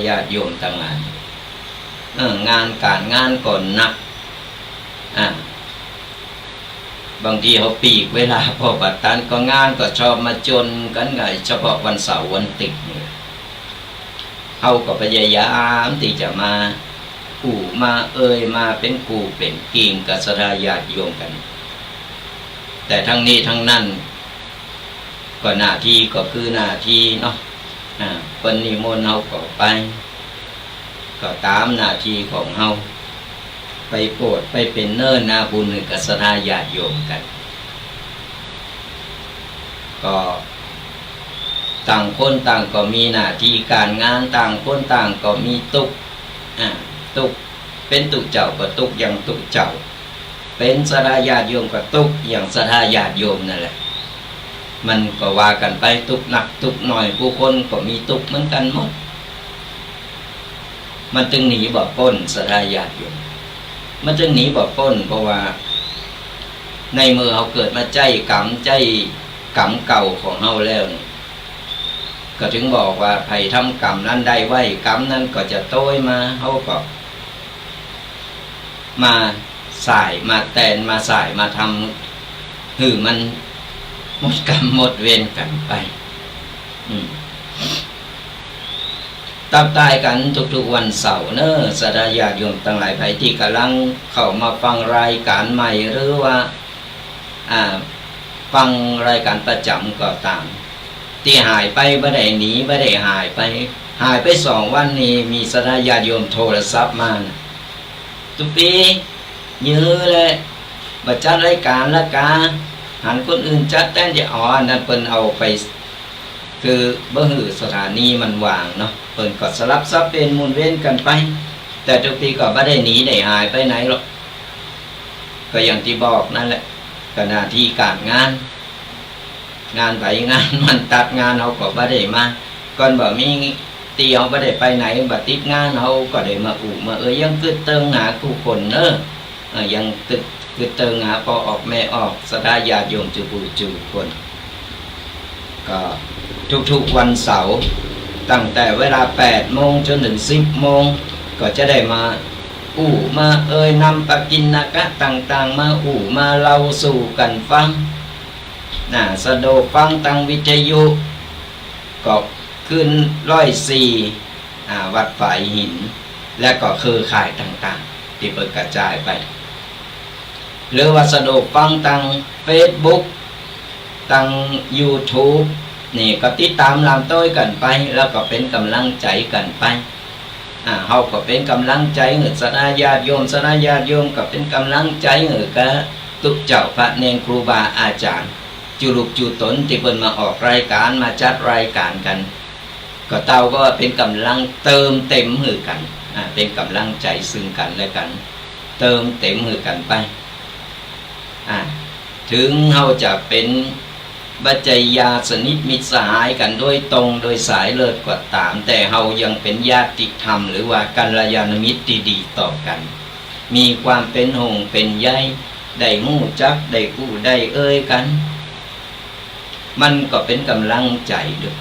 ญาติโยมต่างหลายงานการงานก่อนหนักบางทีเขาปีกเวลาพอปัตตันก็งานก็ชอบมาจนกันไงเฉพาะวันเสาร์วันติดนี่เขาก็พยายามที่จะมามามาเป็นกูเป็นกิ่งกับศรัทธาญาติโยมกันแต่ทั้งนี้ทั้งนั้นก็หน้าที่ก็คือหน้าที่เนาะคนนิมนต์เฮาก็ไปก็ตามหน้าที่ของเฮาไปโปรดไปเป็นเนิ่นนาบุญกับศรัทธาญาติโยมกันก็ต่างคนต่างก็มีหน้าที่การงานต่างคนต่างก็มีตุกเป็นตุกเจ้าก็ตุกอย่างตุกเจ้าเป็นศรัทธาญาติโยมก็ตุกอย่างศรัทธาญาติโยมนั่นแหละมันก็ว่ากันไปตุกหนักตุกหน่อยผู้คนก็มีตุกเหมือนกันหมดมันจึงหนีบ่พ้นศรัทธาญาติโยมมันจึงหนีบ่พ้นเพราะว่าในมือเขาเกิดมาใจกรรมเก่าของเขาแล้วนี่ก็ถึงบอกว่าใครทำกรรมนั้นได้ไว้กรรมนั้นก็จะโต้ยมาเขาก็มาสายมาแตนมาสายมาทำมันหมดกรรมหมดเวรกันไปตายกันทุกๆวันเสาร์เนอะศรัทธาญาติโยมทั้งหลายไผที่กำลังเข้ามาฟังรายการใหม่หรือว่าฟังรายการประจำก็ตามที่หายไปไม่ได้หนีไม่ได้หายไป2 วันนี้มีศรัทธาญาติโยมโทรศัพท์มาทุกปียื้อเลยมาจัดรายการละกาหันคนอื่นจัดแต่จะนั่นเพิ่นเอาไปคือบ่ฮือสถานีมันว่างเนาะเพิ่นก็สลับซับเป็นหมุนเวียนกันไปแต่ทุกปีก็ไม่ได้หนีได้หายไปไหนหรอกก็อย่างที่บอกนั่นแหละก็หน้าที่การงานไปงานมันตัดงานเขาก็ไม่ได้มาก่อนบ่มีตีเขาไม่ได้ไปไหนบ่ติดงานเขาก็ได้มามายังกึดเติงหาผู้คนยังกึดเติงหาพอออกแม่ออกศรัทธาญาติโยมจูคนก็ทุกวันเสาร์ตั้งแต่เวลา8 โมงจนถึง10 โมงก็จะได้มานำปกิณณกะต่างๆมามาเล่าสู่กันฟังสะดวกฟังทางวิทยุก็ขึ้น104วัดฝายหินและก็เครือข่ายต่างๆที่เปิดกระจายไปหรือว่าสะดวกฟังทาง Facebook ทาง YouTube นี่ก็ติดตามลำต้อยกันไปแล้วก็เป็นกำลังใจกันไปเฮาก็เป็นกำลังใจศรัทธาญาติโยมก็เป็นกำลังใจกับทุกเจ้าพระเนรครูบาอาจารย์จุลุกจุตนที่เพิ่นมาออกรายการมาจัดรายการกันก็เต้าก็เป็นกำลังเติมเต็มกันเป็นกำลังใจซึ่งกันและกันเติมเต็มกันไปถึงเฮาจะเป็นบัจจยาสนิทมิตรสหายกันโดยตรงโดยสายเลิศกว่าตามแต่เฮายังเป็นญาติธรรมหรือว่ากัลยาณมิตรดีๆต่อกันมีความเป็นหงเป็นใยได้หู้จักได้กู้ได้กันมันก็เป็นกำลังใจด้วย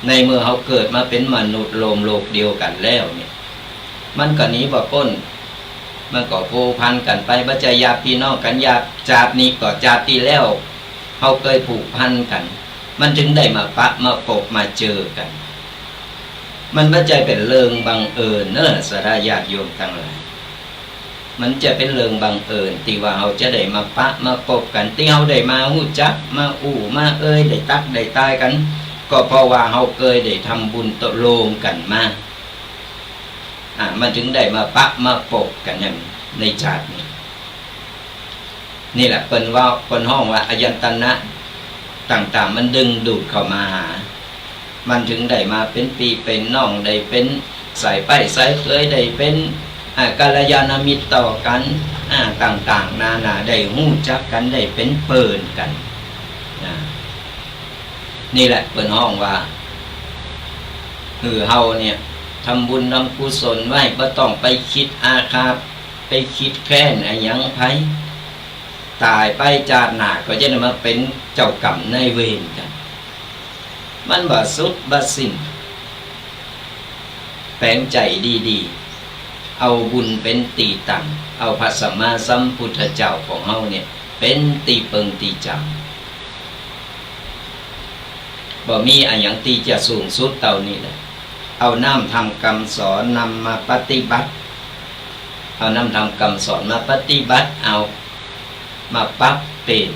ในเมื่อเขาเกิดมาเป็นมนุษย์โลกเดียวกันแล้วเนี่ยมันก็หนีบ่พ้นมันก็ผูกพันกันไปบัจจยาพี่น้องกันญาติจาตินี้ก็จาติแล้วเขาเคยผูกพันกันมันจึงได้มาปะมาพบมาเจอกันมันไม่ใช่เป็นเรื่องบังเอิญศรัทธาญาติโยมทั้งหลายมันจะเป็นเรื่องบังเอิญที่ว่าเขาจะได้มาปะมาพบกันที่เขาได้มาหู้จักมามาได้ตักได้ตายกันก็เพราะว่าเขาเคยได้ทำบุญตกลงกันมามันถึงได้มาปะมาพบกันอย่างในชาตินี้นี่แหละเป็นห้องว่าอายันตนะต่างๆมันดึงดูดเข้ามาหามันถึงได้มาเป็นปีเป็นน้องได้เป็นสายไปสายเคยได้เป็นกัลยาณมิตรต่อกันต่างๆนานาได้หู้จักกันได้เป็นเปิ่นกันนี่แหละเป็นห้องว่าเฮาเนี่ยทำบุญทำกุศลไว้บ่ต้องไปคิดอาฆาตไปคิดแค้นอะไรยังไผตายไปจาติหน้าก็จะได้มาเป็นเจ้ากรรมนายเวรกันมันบ่สุดบ่สิ้น แปลงใจดีๆเอาบุญเป็นตีตั้งเอาพระสัมมาสัมพุทธเจ้าของเฮาเนี่ยเป็นตีเปิงตีจังบ่มีอันหยังที่จะสูงสุดเท่านี้แหละเอาน้ำทำคำสอนนำมาปฏิบัติเอาน้ำทำคำสอนมาปฏิบัติเอามาปรับเป็น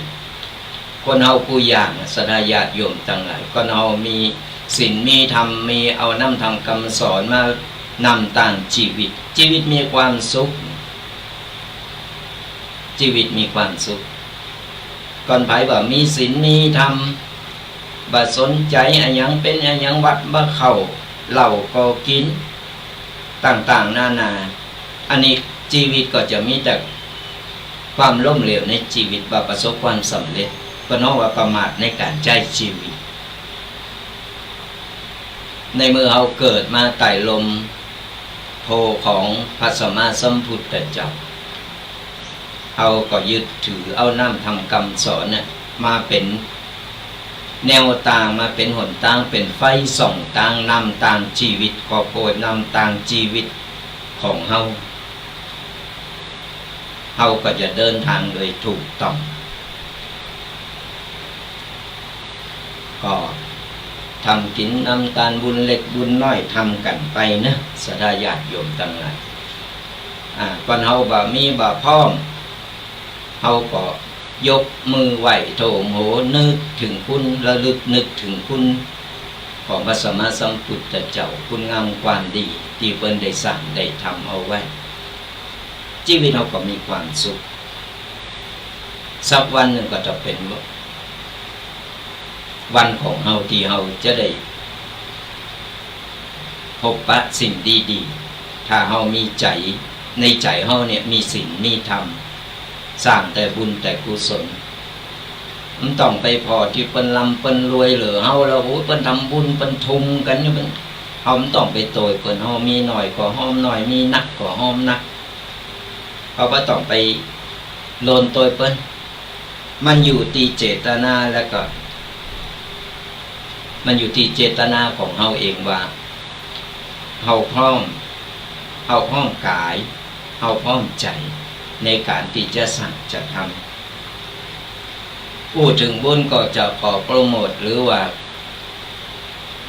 คนเฮาผู้อย่างสดาญาติโยมทั้งหลายคนเฮามีศีลมีธรรมมีเอาน้ำทำคำสอนมานำต่างชีวิตมีความสุขชีวิตมีความสุขก่อนไผบ่มีศีลมีธรรมบ่สนใจอันหยังเป็นอันหยังวัดบ่เข้าเหล้าก็กินต่างๆนานาอันนี้ชีวิตก็จะมีแต่ความล้มเหลวในชีวิตบ่ประสบความสำเร็จก็น้องว่าประมาทในการใช้ชีวิตในเมื่อเราเกิดมาไต่ลมโพของพระสัมมาสัมพุทธเจ้าเราก็ยึดถือเอาน้ำทำคำสอนเนี่ยมาเป็นแนวทางมาเป็นหนทางเป็นไฟส่องทางนำทางชีวิตขอโปรดนำทางชีวิตของเฮาก็จะเดินทางโดยถูกต้องก็ทำกินนำการบุญเล็กบุญน้อยทำกันไปนะศรัทธาญาติโยมทั้งหลายก่อนเฮาบ่มีบ่พร้อมเฮาก็ยกมือไหวโถมโหนึกถึงคุณระลึกนึกถึงคุณของพระสัมมาสัมพุทธเจ้าคุณงามความดีที่เพิ่นได้สั่งได้ทำเอาไว้ชีวิตเราก็มีความสุขสักวันหนึ่งก็จะเป็นวันของเฮาที่เฮาจะได้พบปะสิ่งดีๆถ้าเฮามีใจในใจเฮาเนี่ยมีศีลมีธรรมสร้างแต่บุญแต่กุศลมันต้องไปพอที่เปิ้นลำเปิ้นรวยเหลือเฮาแล้วโอ้เปิ้นทำบุญเปิ้นทุมกันอยู่เปิ้นเฮามันต้องไปโตยเปิ้นเฮามีหน่อยก็หอมหน่อยมีนักก็หอมนักเฮาบ่ต้องไปโลนโตยเปิ้นมันอยู่ที่เจตนาแล้วก็มันอยู่ที่เจตนาของเฮาเองว่าเฮาพร้อมกายเฮาพร้อมใจในการที่จะสั่งจะทำพูดถึงบุญก็จะขอโปรโมทหรือว่า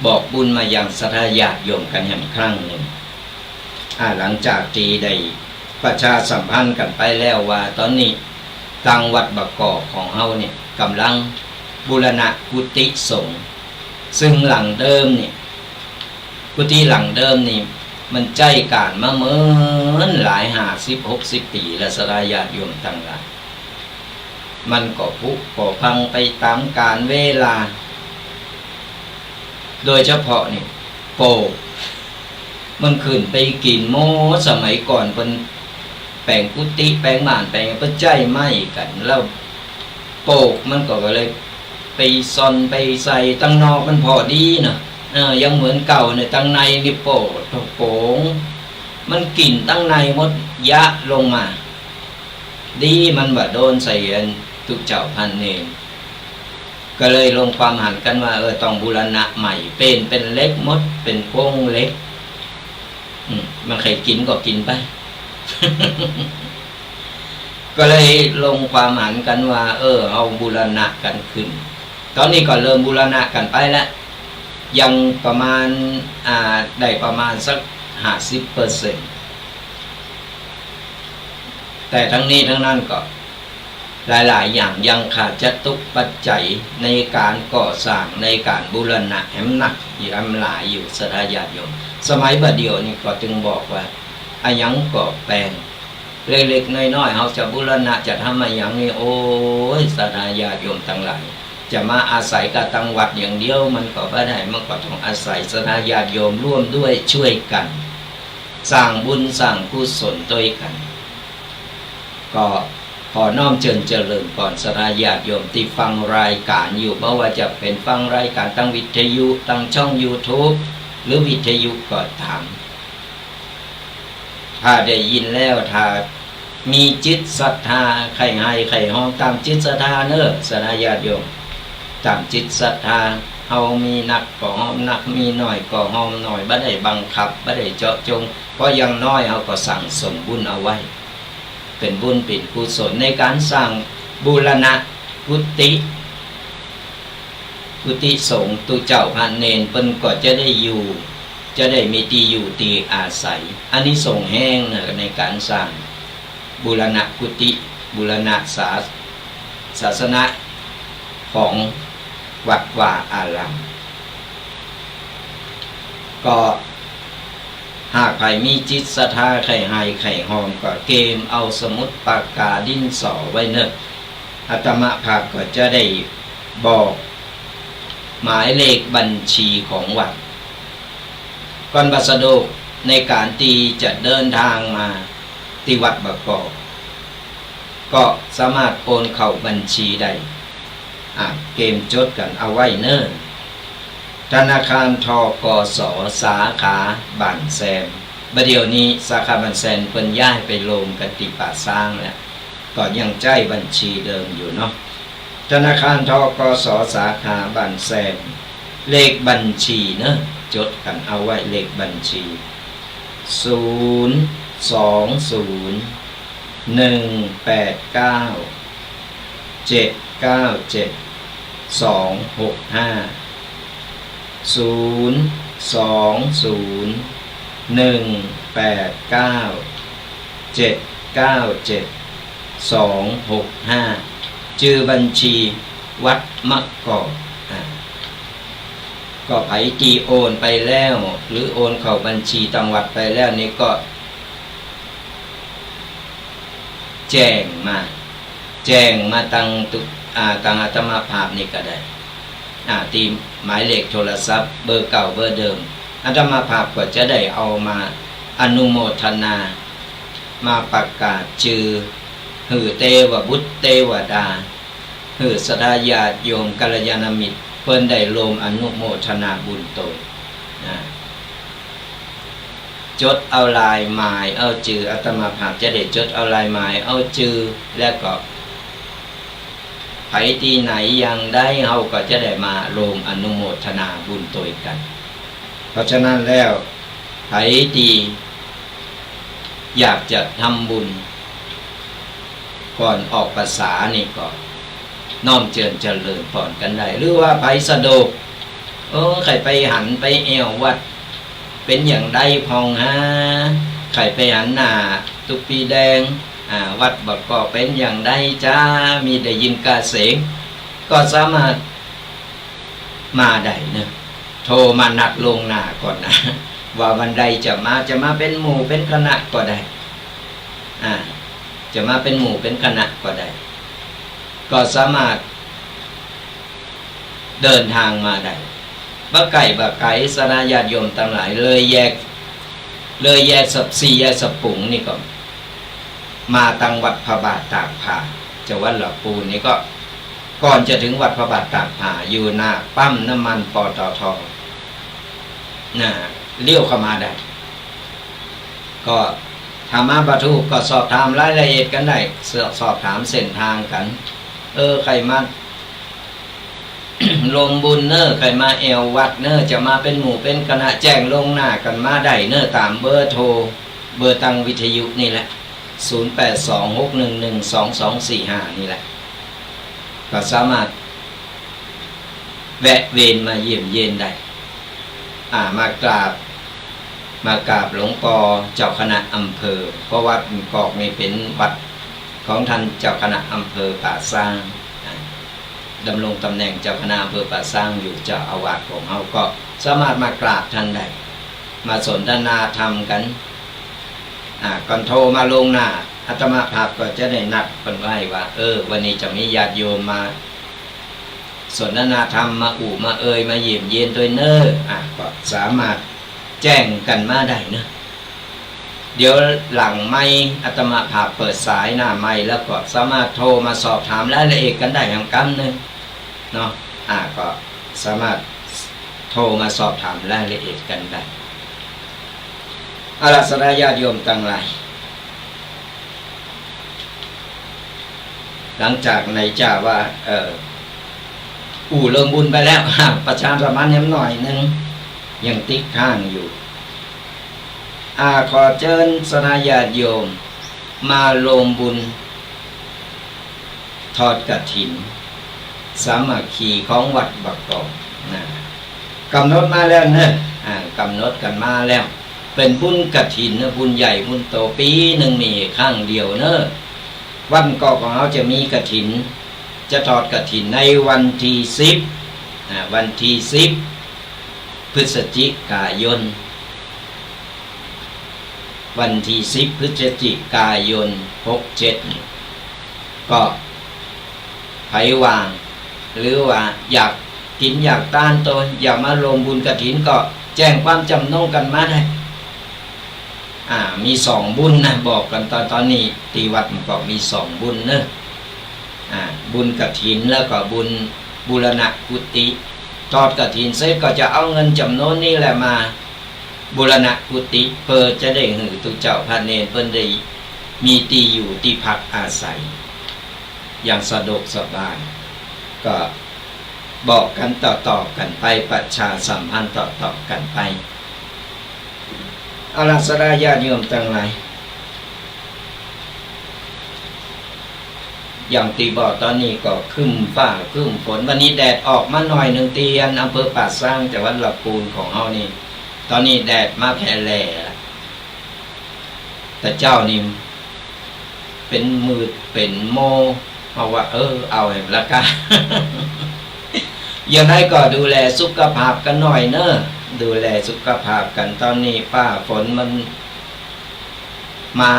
บอกบุญมาอย่างศรัทธาญาติโยมกันแห่งครั้งหนึ่งหลังจากที่ได้ประชาสัมพันธ์กันไปแล้วว่าตอนนี้ทางวัดบกอกของเฮาเนี่ยกำลังบูรณะกุฏิสงฆ์ซึ่งหลังเดิมนี่กุฏิหลังเดิมนี่มันใจการมาเหมือนหลาย50-60 ปีและศรัทธาญาติโยมทั้งหลายมันก็ผุก็พังไปตามกาลเวลาโดยเฉพาะนี่โปกมันขึ้นไปกินโมสมัยก่อนเป็นแปลงกุฏิแปลงบ้านแปลงเปิ้นใจไหม้กันแล้วโปกมันก็เลยไปซ่อนไปใส่ตั้งนอกมันพอดีนะยังเหมือนเก่าในตั้งในนี่โป่งมันกลิ่นตั้งในมดยะลงมาดีมันบ่โดนใส่ทุกเจ้าพันเนรก็เลยลงความหันกันว่าต้องบูรณะใหม่เป็นเล็กมดเป็นโป่งเล็กมันใครกินก็กินไป ก็เลยลงความหันกันว่าเอาบูรณะกันขึ้นตอนนี้ก็เริ่มบูรณะกันไปแล้วยังประมาณได้ประมาณสัก50%แต่ทั้งนี้ทั้งนั้นก็หลายๆอย่างยังขาดจตุปัจจัยในการก่อสร้างในการบูรณะแหมหนักอยู่อำหลายอยู่ศรัทธาญาติโยมสมัยบัดเดียวนี่ก็จึงบอกว่าอายังก่อแปลงเล็กๆน้อยๆเฮาจะบูรณะจะทำอะไรอย่างนี้โอ้ยศรัทธาญาติโยมทั้งหลายจะมาอาศัยกับตังวัดอย่างเดียวมันก็ไม่ได้มันก็ต้องอาศัยศรัทธาญาติโยมร่วมด้วยช่วยกันสร้างบุญสร้างกุศลด้วยกันก็ขอน้อมเจริญก่อนศรัทธาญาติโยมที่ฟังรายการอยู่ไม่ว่าจะเป็นฟังรายการทางวิทยุทางช่อง YouTube หรือวิทยุก็ตามถ้าได้ยินแล้วถ้ามีจิตศรัทธาใครให้ใครห้องตามจิตศรัทธาเนอะศรัทธาญาติโยมตามจิตศรัทธา เฮามีหนักก็หอมหนักมีน้อยก็หอมน้อยบ่ได้บังคับบ่ได้เจาะจงเพราะอย่างน้อยเฮาก็สั่งสมบุญเอาไว้เป็นบุญเป็นกุศลในการสร้างบูรณะกุฏิสงฆ์ตุเจ้าพระเนนเพิ่นก็จะได้อยู่จะได้มีที่อยู่ที่อาศัยอันนี้ส่งแห้งในการสร้างบูรณะกุฏิบูรณะศาสนาของวัดวาอารามก็หากใครมีจิตศรัทธาใครให้ใครหอมก็เกมเอาสมุดปากกาดินสอไว้เนอะอาตมาภาพก็จะได้บอกหมายเลขบัญชีของวัดก่อนบัสดุในการที่จะเดินทางมาที่วัดบะกอกก็สามารถโอนเข้าบัญชีได้เกมจดกันเอาไว้เนอะธนาคารทกส.สาขาบ้านแซมบัดเดี๋ยวนี้สาขาบ้านแซมเพิ่นย้ายไปลงกันที่ป่าสร้างแล้วก็ยังใจบัญชีเดิมอยู่เนาะธนาคารทกส.สาขาบ้านแซมเลขบัญชีเนอะจดกันเอาไว้เลขบัญชี02201897265ชื่อบัญชีวัดมะกอกก็ไผที่โอนไปแล้วหรือโอนเข้าบัญชีจังหวัดไปแล้วนี่ก็แจ้งมาตังอาตมาภาพนี่ก็ได้ตีหมายเลขโทรศัพท์เบอร์เก่าเบอร์เดิมอาตมาภาพก็จะได้เอามาอนุโมทนามาประกาศชื่อหือเทวบุตรเทวดาหือศรัทธาญาติโยมกัลยาณมิตรเพิ่นได้รวมอนุโมทนาบุญตนจดเอาลายหมายเอาชื่ออาตมาภาพจะได้จดเอาลายหมายเอาชื่อแล้วก็ไผที่ไหนยังได้เฮาก็จะได้มารวมอนุโมทนาบุญตนกันเพราะฉะนั้นแล้วไผที่อยากจะทำบุญก่อนออกพรรษานี่ก็น้อมเจริญพรกันได้หรือว่าไผสะดวกใครไปหันไปแอววัดเป็นอย่างใดพองฮะใครไปหันหน้าตุปีแดงวัดบกก็เป็นอย่างใดจ้ามีได้ยินกาเสียงก็สามารถมาได้นะโทรมานัดลงหน้าก่อนนะว่าวันใดจะมาเป็นหมู่เป็นคณะก็ได้จะมาเป็นหมู่เป็นคณะก็ได้ก็สามารถเดินทางมาได้บักไก่สนาญาติโยมทั้งหลายเลยแยกสับสี่แยกสับปุ๋งนี่ก็มาตังวัดพระบาทตากผ้าจังหวัดลำพูนนี่ก็ก่อนจะถึงวัดพระบาทตากผ้าอยู่หน้าปั๊มน้ำมันปตท.เลี้ยวเข้ามาได้ก็ธรรมะบรรทุกก็สอบถามรายละเอียดกันได้สอบถามเส้นทางกันใครมา ลงบุญใครมาแอววัดจะมาเป็นหมู่เป็นคณะแจ้งลงหน้ากันมาได้ตามเบอร์โทรเบอร์ตังวิทยุนี่แหละ0826112245นี่แหละก็สามารถแวะเวียนมาเยี่ยมเยียนได้มากราบหลวงพ่อเจ้าคณะอำเภอเพราะวัดกอกนี่เป็นวัดของท่านเจ้าคณะอำเภอป่าสร้างดำรงตำแหน่งเจ้าคณะอำเภอป่าสร้างอยู่เจ้าอาวาสของเขาก็สามารถมากราบท่านได้มาสนทนาธรรมกันก่อนโทรมาลงหน้าอาตมาภาพก็จะได้นัดกันไว้ว่าวันนี้จะมีญาติโยมมาสนทนาธรรมมามามาเยี่ยมเยียนด้วยก็สามารถแจ้งกันมาได้เดี๋ยวหลังไมค์อาตมาภาพเปิดสายหน้าไมค์แล้วก็สามารถโทรมาสอบถามรายละเอียดกันได้อย่างกันนึงเนาะก็สามารถโทรมาสอบถามรายละเอียดกันได้ศรัทธาญาติโยมทั้งหลายหลังจากในจ่าว่า เริ่มบุญไปแล้วประชาสัมพันธ์ยังหน่อยนึงยังติ๊กข้างอยู่ขอเชิญสนญาติโยมมาลงบุญทอดกฐินสามัคคีของวัดบักกอกนะกำหนดมาแล้วเนอะกำหนดกันมาแล้วเป็นบุญกฐินนะบุญใหญ่บุญโตปีหนึ่งมีครั้งเดียวเนอะวันกอกของเราจะมีกฐินจะทอดกฐินในวันที่10วันที่10พฤศจิกายนวันที่10พฤศจิกายน67ก็ไผว่างหรือว่าอยากกินอยากต้านตนอยากมาลงบุญกฐินก็แจ้งความจำนงกันมาได้มี2บุญนะบอกกันตอนนี้ที่วัดมันก็มี2บุญเนอะบุญกฐินแล้วก็บุญบูรณะกุฏิทอดกฐินเสร็จก็จะเอาเงินจำนวนนี้แหละมาบูรณะกุฏิเพื่อจะได้หือตุเจ้าพระเนรเพิ่นได้มีที่อยู่ที่พักอาศัยอย่างสะดวกสบายก็บอกกันต่อกันไปประชาสัมพันธ์ต่อกันไปเอาล่ะสดาญาติโยมทั้งหลายอย่างตีบอกตอนนี้ก็ครึ้มฟ้าครึ้มฝนวันนี้แดดออกมาหน่อยหนึ่งเตียนอำเภอป่าสร้างจังหวัดลำพูนของเฮานี่ตอนนี้แดดมาแผ่แหล่แต่เจ้านี่เป็นมืดเป็นโมเอาว่าเอาให้ละกันอย่างไรก็ดูแลสุขภาพกันหน่อยเนอะดูแลสุขภาพกันตอนนี้ฟ้าฝนมันมา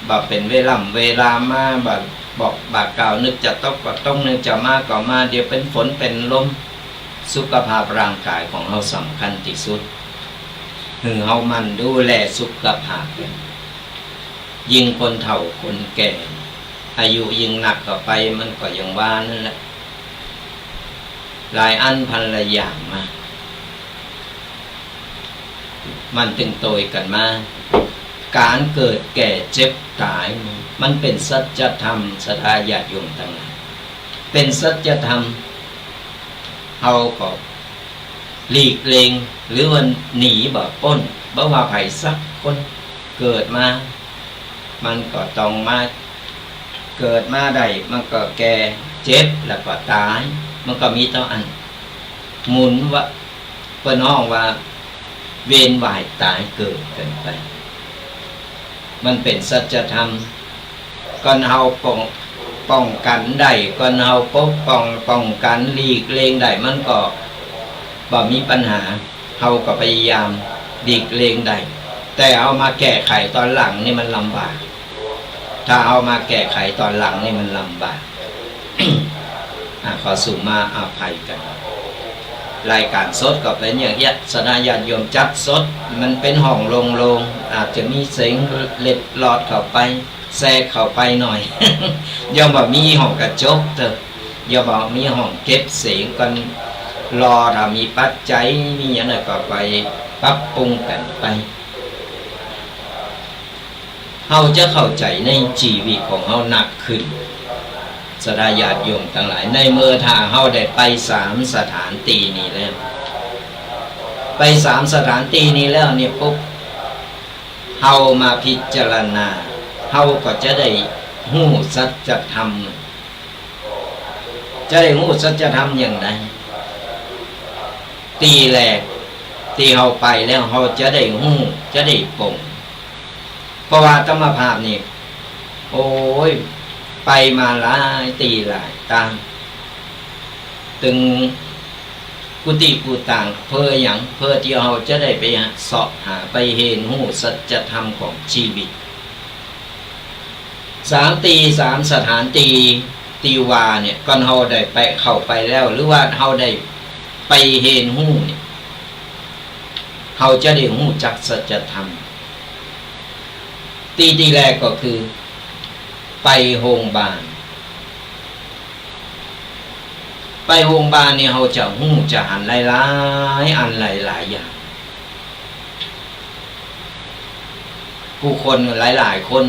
แบบเป็นเวลามาแบบบอกบากกล่าวนึกจะตกก็ต้องนึกจะมาก็มาเดี๋ยวเป็นฝนเป็นลมสุขภาพร่างกายของเราสำคัญที่สุดเฮามันดูแลสุขภาพยิ่งคนเฒ่าคนแก่อายุยิ่งหนักก็ไปมันก็ยังว่านั่นแหละหลายอันพันละอย่างมามันตึงโตยกันมาการเกิดแก่เจ็บตายมันเป็นสัจธรรมศรัทธาญาติโยมทั้งหลายเป็นสัจธรรมเอาก็หลีกเล่งหรือว่าหนีบ่พ้นบ่ว่าไผสักคนเกิดมามันก็ต้องมาเกิดมาได้มันก็แก่เจ็บแล้วก็ตายมันก็มีต้องอันหมุนว่าเพิ่นฮ้องว่าเวียนว่ายตายเกิดกันไปมันเป็นสัจธรรมก่อนเฮาป้องกันได้ก่อนเฮาปกป้องกันหลีกเล่งได้มันก็บ่มีปัญหาเฮาก็พยายามหลีกเล่งได้แต่เอามาแก้ไขตอนหลังนี่มันลำบากถ้าเอามาแก้ไขตอนหลังนี่มันลำบาก ขอสู่มาอภัยกันรายการสดก็เป็นอย่างเงี้ยสนญาติโยมจัดสดมันเป็นห้องโล่งๆอาจจะมีเสียงเล็ดลอดเข้าไปแทรกเข้าไปหน่อย อย่าบอกมีห้องกระจกเถอะอย่าบอกมีห้องเก็บเสียงกันรอถ้ามีปัจจัยมีอย่างไรก็ไปปรับปรุงกันไปเฮาจะเข้าใจในชีวิตของเฮาหนักขึ้นสดาญาติโยมทั้งหลายในเมื่อถ้าเฮาได้ไป3สถานที่นี้แล้วไป3สถานที่นี้แล้วเนี่ยปุ๊บเฮามาพิจารณาเฮาก็จะได้ฮู้สัจธรรมจะได้ฮู้สัจธรรมอย่างไรตีแรกที่เฮาไปแล้วเฮาจะได้ฮู้จะได้ปงเพราะว่าธรรมภาพนี่โอ้ยไปมาหลายตีหลายตามตึงกุฏิกูต่างเพื่ออย่างเพื่อที่เราจะได้ไปเสาะหาไปเห็นหูสัจธรรมของชีวิต3 สถานตีวาเนี่ยก่อนเราได้ไปเข้าไปแล้วหรือว่าเราได้ไปเห็นหูเนี่ยเราจะได้หูจักสัจธรรมตีแรกก็คือไปโรงพยาบาลไปโรงพยาบาลเนี่ยเขาจะหู้จะหันหลายๆอันหลายๆอย่างผู้คนหลายๆคน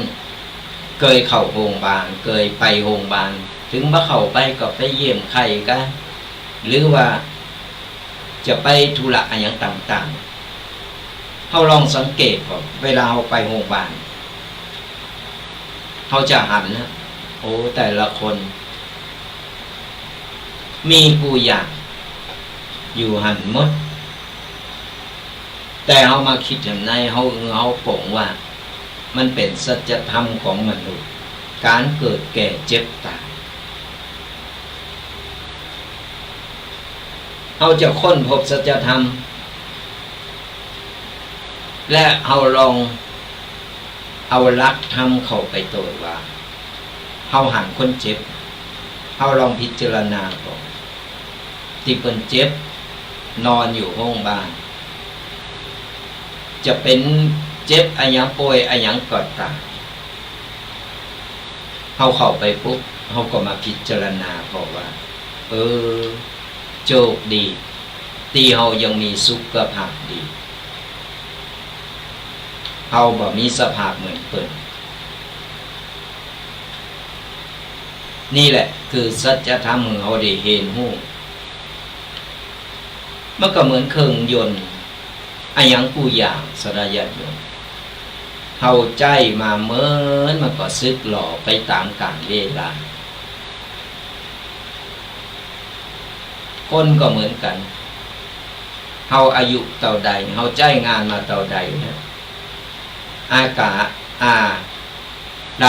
เคยเข้าโรงพยาบาลเคยไปโรงพยาบาลถึงว่าเข้าไปก็ไปเยี่ยมไข้กัน หรือว่าจะไปธุระอะไรอย่างต่างๆเขาลองสังเกตก่อนเวลาเขาไปโรงพยาบาลเขาจะหันนะโอ้แต่ละคนมีกูอยากอยู่หันหมดแต่เขามาคิดอย่างไรเขาโป่งว่ามันเป็นสัจธรรมของมนุษย์การเกิดแก่เจ็บตายเขาจะค้นพบสัจธรรมและเขาลองเอาลักธรรมเข้าไปตัวว่าเขาหันคนเจ็บเขาลองพิจารณาก่อนที่คนเจ็บนอนอยู่ห้องบ้านจะเป็นเจ็บอะไรอย่างป่วยอะไรอย่างก็ตามเขาเข้าไปปุ๊บเขาก็มาพิจารณาเพราะว่าโชคดีที่เขายังมีสุขภาพดีเขาบ่มีสภาพเหมือนเปิ่นนี่แหละคือสัจธรรมของเขาได้เห็นหูมันก็เหมือนเครื่องยนต์อะไรอย่างกูอย่างสระยะยนต์เข้าใจมาเหมือนมันก็ซึกหล่อไปตามกาลเวลาคนก็เหมือนกันเฮาอายุเท่าใดเฮาใจงานมาเท่าใดนะร่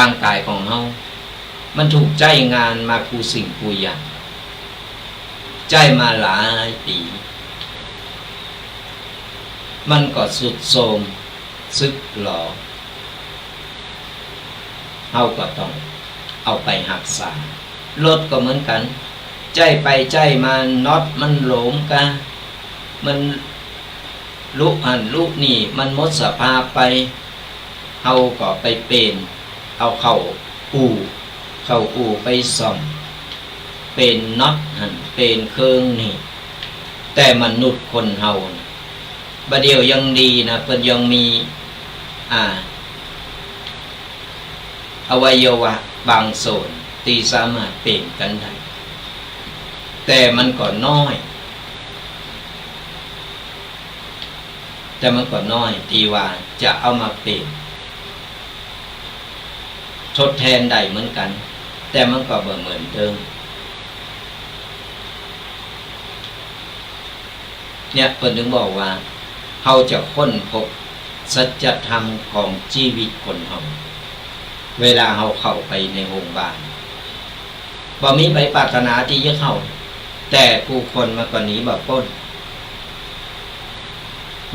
างกายของเฮามันถูกใจงานมากูสิ่งกูอย่างใจมาหลายปีมันก็สุดโทรมซึกหลอเฮาก็ต้องเอาไปรักษารถก็เหมือนกันใจไปใจมาน็อตมันหลงกะมันลุกหันลุกนี่มันหมดสภาพไปเฮาก็ไปเป็นเอาเข้าอู่ไปซ่อมเป็นน็อตหันเป็นเครื่องนี่แต่มนุษย์คนเฮาบัดเดียวยังดีนะเพิ่นยังมีอวัยวะบางส่วนที่สามารถเปลี่ยนกันได้แต่มันก็น้อยที่ว่าจะเอามาเปลี่ยนทดแทนได้เหมือนกันแต่มันก็บ่เหมือนเดิมเนี่ยเพิ่นถึงบอกว่าเขาจะค้นพบสัจธรรมของชีวิตคนเฮาเวลาเขาเข้าไปในโรงพยาบาลบ่มีไปปรารถนาที่จะเข้าแต่ผู้คนมันก็หนีบ่พ้น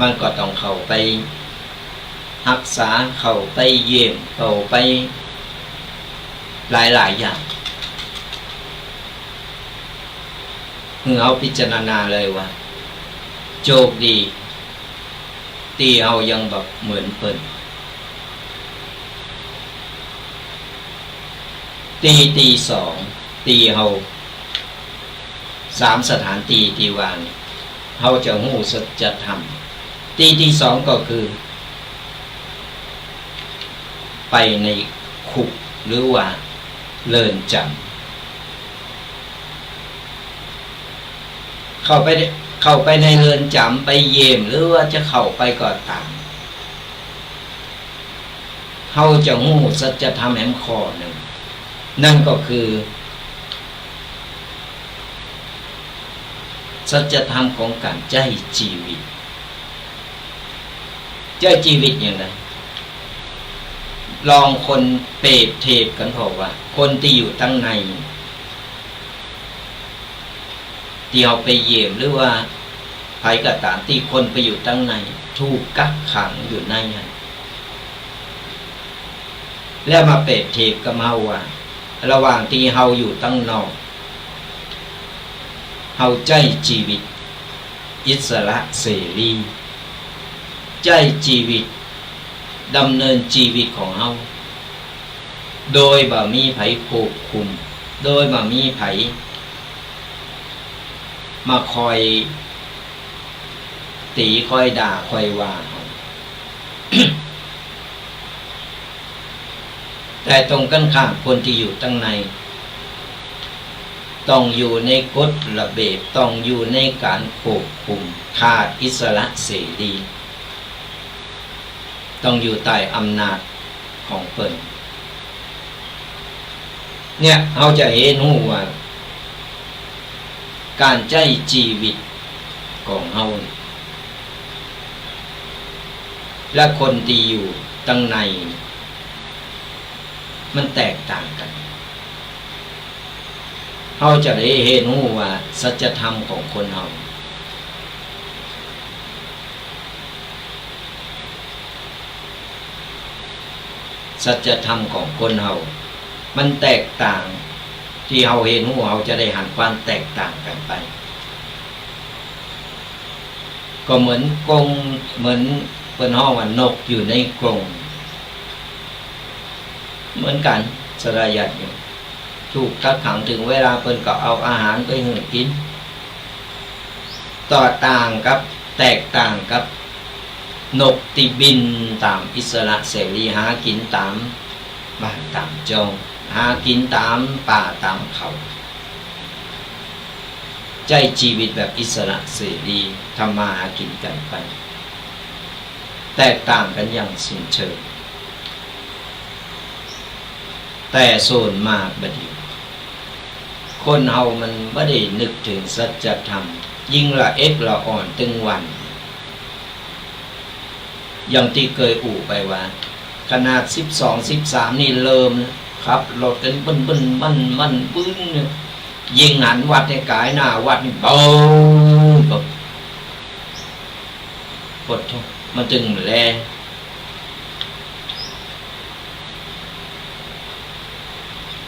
มันก็ต้องเข้าไปรักษาเข้าไปเยี่ยมเข้าไปหลายอย่างเอาพิจารณาเลยว่าโชคดีที่เอายังแบบเหมือนเปิ่นตีสองตีเฮา3สถานที่วางเฮาจะหู้สัจธรรมตีสองก็คือไปในคุกหรือว่าเรือนจำเข้าไปในเรือนจำไปเยี่ยมหรือว่าจะเข้าไปก็ตามเฮาจะหู้สัจธรรมแห่งข้อหนึ่งนั่นก็คือสัจธรรมของการใจชีวิตอย่างไรลองคนเปรียบเทียบกันพอว่าคนที่อยู่ตั้งในที่เอาไปเยี่ยมหรือว่าใครก็ตามที่คนไปอยู่ตั้งในถูกกักขังอยู่ในนั้นแล้วมาเปรียบเทียบกับเฮาว่าระหว่างที่เฮาอยู่ตั้งนอกเฮาใจชีวิตอิสระเสรีใจชีวิตดำเนินชีวิตของเฮาโดยบ่มีไผควบคุมโดยบ่มีไผมาคอยตีคอยด่าคอยว่า แต่ตรงกันข้ามคนที่อยู่ตั้งใน ต้องอยู่ในกฎระเบียบต้องอยู่ในการควบคุมขาดอิสระเสรีต้องอยู่ใต้อำนาจของเพิ่นเนี่ยเราจะเห็นว่าการใช้ชีวิตของเราและคนที่อยู่ตั้งในมันแตกต่างกันเราจะได้เห็นว่าสัจธรรมของคนเราสัจธรรมของคนเรามันแตกต่างที่เราเห็นเราจะได้หันความแตกต่างกันไปก็เหมือนกรงเหมือนเป็นห้องว่านกอยู่ในกรงเหมือนกันสลายัดอยู่ถูกกักขังถึงเวลาเพิ่นก็เอาอาหารไปให้กินต่อต่างกับแตกต่างกับนกที่บินตามอิสระเสรีหากินตามบ้านตามจงหากินตามป่าตามเขาใจชีวิตแบบอิสระเสรีทำมาหากินกันไปแตกต่างกันอย่างสิ้นเชิงแต่ส่วนมากบัดนี้คนเฮามันไม่ได้นึกถึงสัจธรรมยิ่งละเอ็กละอ่อนตึงวันอย่างที่เคยอู่ไปว่าขนาด12-13นี่เริ่มครับรถกันบึ้นมันบึ้นยิงหันวัดในกายหน้าวัดนี่เบาแบบปวดท้องมันจึงแล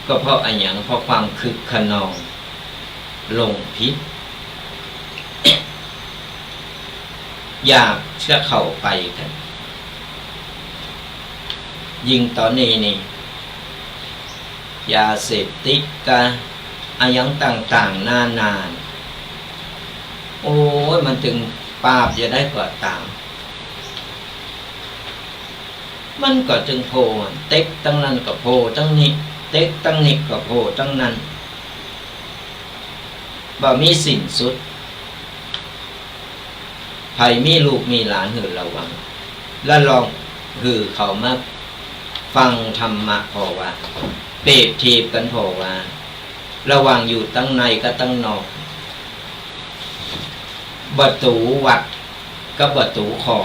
ก็เพราะอะไรอย่างเพราะความคึกขนองหลงพิษ อยากจะเข้าไปกันยิงตอนนี้นี่ยาเสพติดกันอายังต่างๆนานโอ้ยมันถึงปราบจะได้กว่าตามมันก็จึงโผล่เต็กตั้งนั้นก็โผล่ตั้งนี้เต็กตั้งนี้ก็โผล่ตั้งนั้นบ่มีสิ้นสุดใครมีลูกมีหลานหือระวังแล้วลองหือเขามาฟังธรรมะพอว่าเปรียบเทียบกันพอว่าระวังอยู่ตั้งในก็ตั้งนอกประตูวัดกับประตูคอ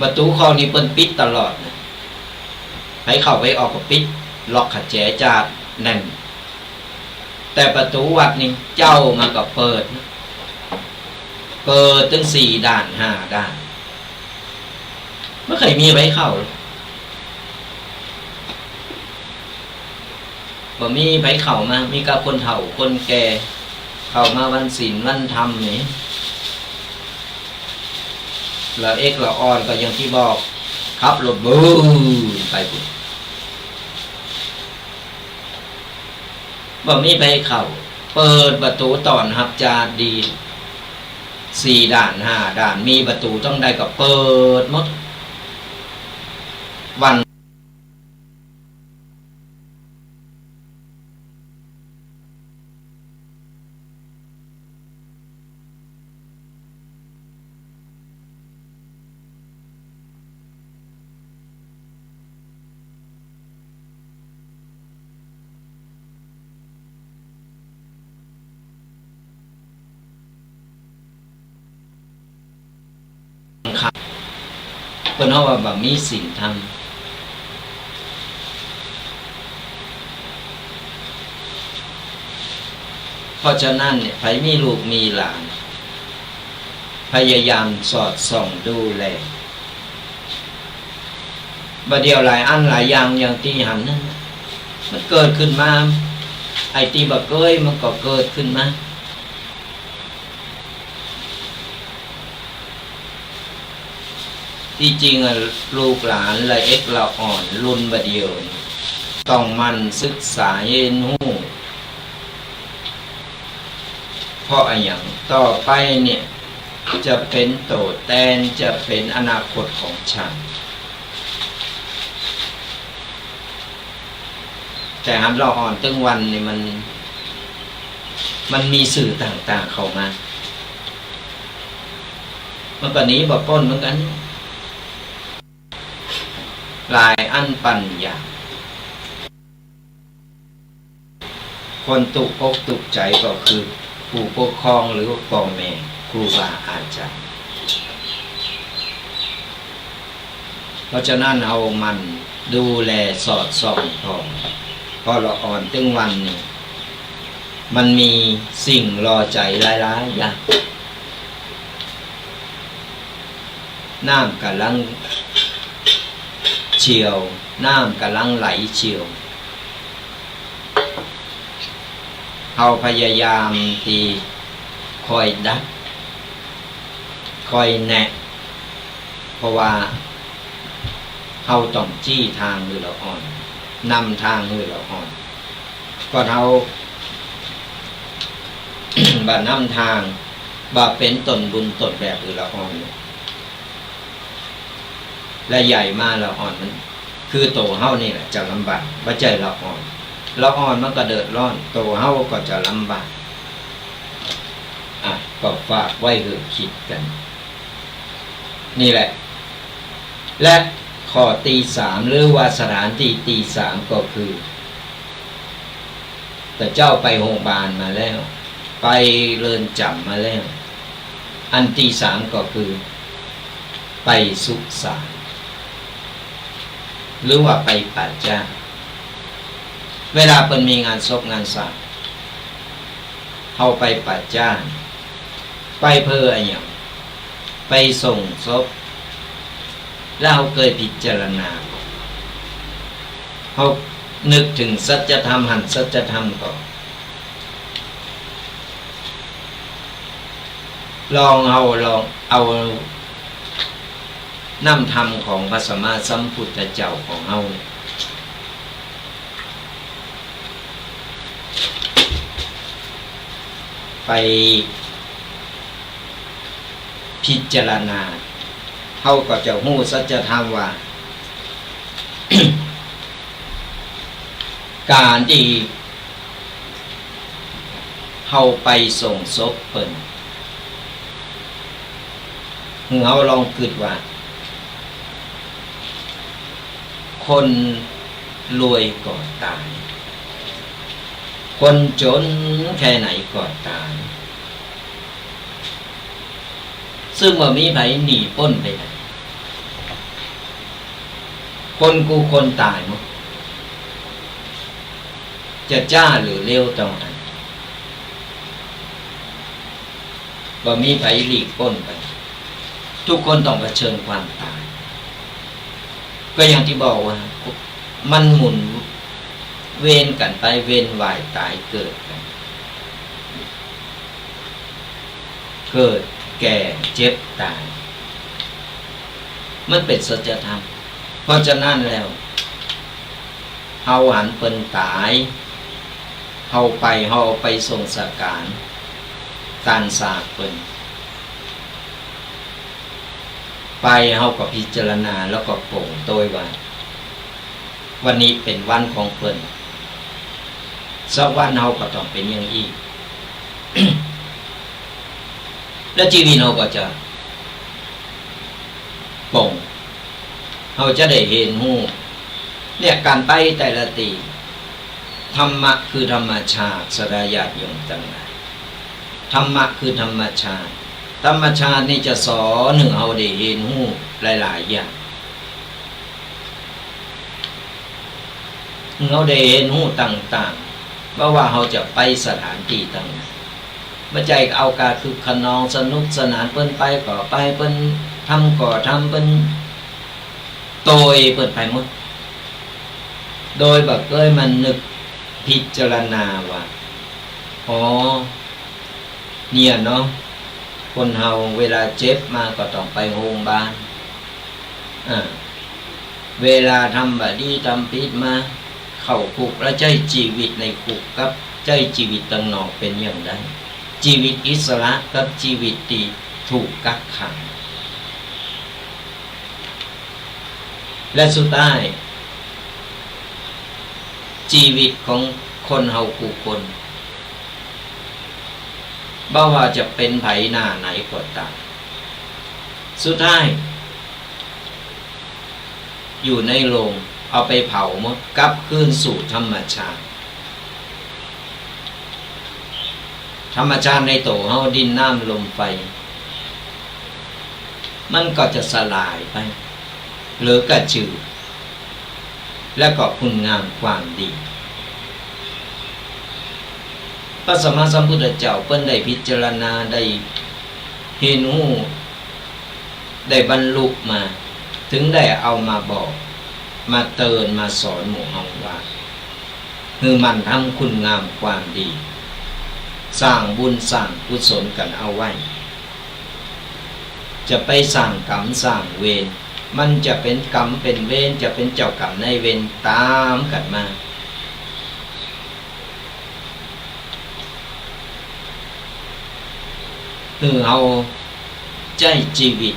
ประตูคอนี่เปิ้นปิดตลอดนะให้เข้าไปออกก็ปิดล็อกขัดแจจาดแน่นแต่ประตูวัดนี่เจ้ามาก็เปิดตั้ง4 ด้าน5 ด้านไม่เคยมีไว้เข้าบ่มีไว้เข้ามามีกับคนเฒ่าคนแก่เข้ามาวันศีลวันธรรมนี่แล้วเอกละอ่อนก็อย่างที่บอกขับรถบูไปปุ๊บบ่มีไปเข้าเปิดประตูตอนรับจาดี4 ด้าน5 ด้านมีประตูต้องได้ก็เปิดหมดวันเพิ่นเฮาว่าบ่มีศีลธรรมเพราะฉะนั้นเนี่ยใครมีลูกมีหลานพยายามสอดส่องดูแลบ่เดียวหลายอันหลายอย่างอย่างที่หันนั้นมันเกิดขึ้นมาไอ้ที่บ่เคยมันก็เกิดขึ้นมาที่จริงลูกหลานละเอ็กละอ่อนรุ่นบ่เดียวต้องมันศึกษาเรียนรู้เพราะอะไรอย่างต่อไปเนี่ยจะเป็นโตแตนจะเป็นอนาคตของชาติ แต่หันเราอ่อนตึงวันนี่มันมีสื่อต่างๆเข้ามามันก็หนีบ่พ้นเหมือนกันหลายอันปัญญาคนตุกอกตุกใจก็คือผู้ปกครองหรือพ่อแม่ครูบาอาจารย์เพราะฉะนั้นเอามันดูแลสอดส่องพอเราอ่อนตึงวันนี่มันมีสิ่งรอใจหลายๆอย่างน้ำกำลังเฉียวน้ำกำลังไหลเฉียวเราพยายามที่คอยดักคอยแนะเพราะว่าเราต้องจี้ทางมือเราอ่อนนำทางมือเราอ่อนก็เรา บ่นำทางบ่เป็นตนบุญตนแบบมือเราอ่อนและใหญ่มากเราอ่อนมันคือโตเฮานี่แหละจะลำบากบ่ใจเราอ่อนมันก็เดือดร้อนโตเฮาก็จะลำบากก็ฝากไว้คือคิดกันนี่แหละและข้อตี3หรือว่าสถานที่ตี3ก็คือแต่เจ้าไปโรงพยาบาลมาแล้วไปเรือนจำมาแล้วอันตี3ก็คือไปสุสานหรือว่าไปปัจจาเวลาเพิ่นมีงานศพงานศพเอาไปปัจจาไปเพื่ออะไรอย่างไปส่งศพแล้วเคยพิจารณาเขานึกถึงสัจธรรมหันสัจธรรมก็ลองเอาน้ำธรรมของพระสัมมาสัมพุทธเจ้าของเราไปพิจารณาเขาก็จะหู้สัจธรรมว่า การที่เขาไปส่งศพเพิ่นเราลองคิดว่าคนรวยก็ตายคนจนแค่ไหนก็ตายซึ่งว่ามีไผหนีพ้นไปไหนคนตายมั้งจะจ้าหรือเร็วตรงไหนบ่มีไผหลีกพ้นไปทุกคนต้องเผชิญความตายก็อย่างที่บอกว่ามันหมุนเวียนกันไปเวียนว่ายตายเกิดกันเกิดแก่เจ็บตายมันเป็นสัจธรรมเพราะฉะนั้นแล้วเฮาหันเปิ้นตายเฮาไปส่งสการการสากเปิ้นไปเฮาก็พิจารณาแล้วก็โปร่งโดยว่าวันนี้เป็นวันของเพิ่นสักวันเฮาก็ต้องเป็นอย่างอีก และชีวิตเราก็จะโปร่งเราจะได้เห็นหูเนี่ยการไปแต่ละตีธรรมะคือธรรมชาติสดายาติยงต่างหลายธรรมะคือธรรมชาติธรรมชาตินี่จะสอนหนึ่งเราได้เห็นหูหลายๆอย่างเราได้เห็นหูต่างๆว่าเราจะไปสถานที่ต่างๆไม่ใจเอาการคือขนองสนุกสนานเปิ้นไปก็ไปเปิ้นทำก็ทำเปิ้นโดยเปิ้นไปหมดโดยแบบเอ้ยมันนึกพิจารณาว่าอ๋อเนี่ยเนาะคนเฮาเวลาเจ็บมาก็ต้องไปโรงพยาบาลเวลาทำบดีทำผิดมาเข้าคุกแล้วใจชีวิตในคุกกับใจชีวิตตั้งนอกเป็นอย่างไรชีวิตอิสระกับชีวิตที่ถูกกักขังและสุดท้าย ชีวิตของคนเฮาผู้คนบ่ว่าจะเป็นไผหน้าไหนก็ตามสุดท้ายอยู่ในโรงเอาไปเผาหมดกลับคืนสู่ธรรมชาติธรรมชาติในโตเฮาดินน้ำลมไฟมันก็จะสลายไปหรือกระจืดและก็คุณงามความดีพระสัมมาสัมพุทธเจ้าเพิ่นได้พิจารณาได้เห็นหูได้บรรลุมาถึงได้เอามาบอกมาเตือนมาสอนหมู่เฮาว่าคือมันทำคุณงามความดีสร้างบุญสร้างกุศลกันเอาไว้จะไปสร้างกรรมสร้างเวรมันจะเป็นกรรมเป็นเวรจะเป็นเจ้ากรรมนายเวรตามกันมาคือเอาใจชีวิต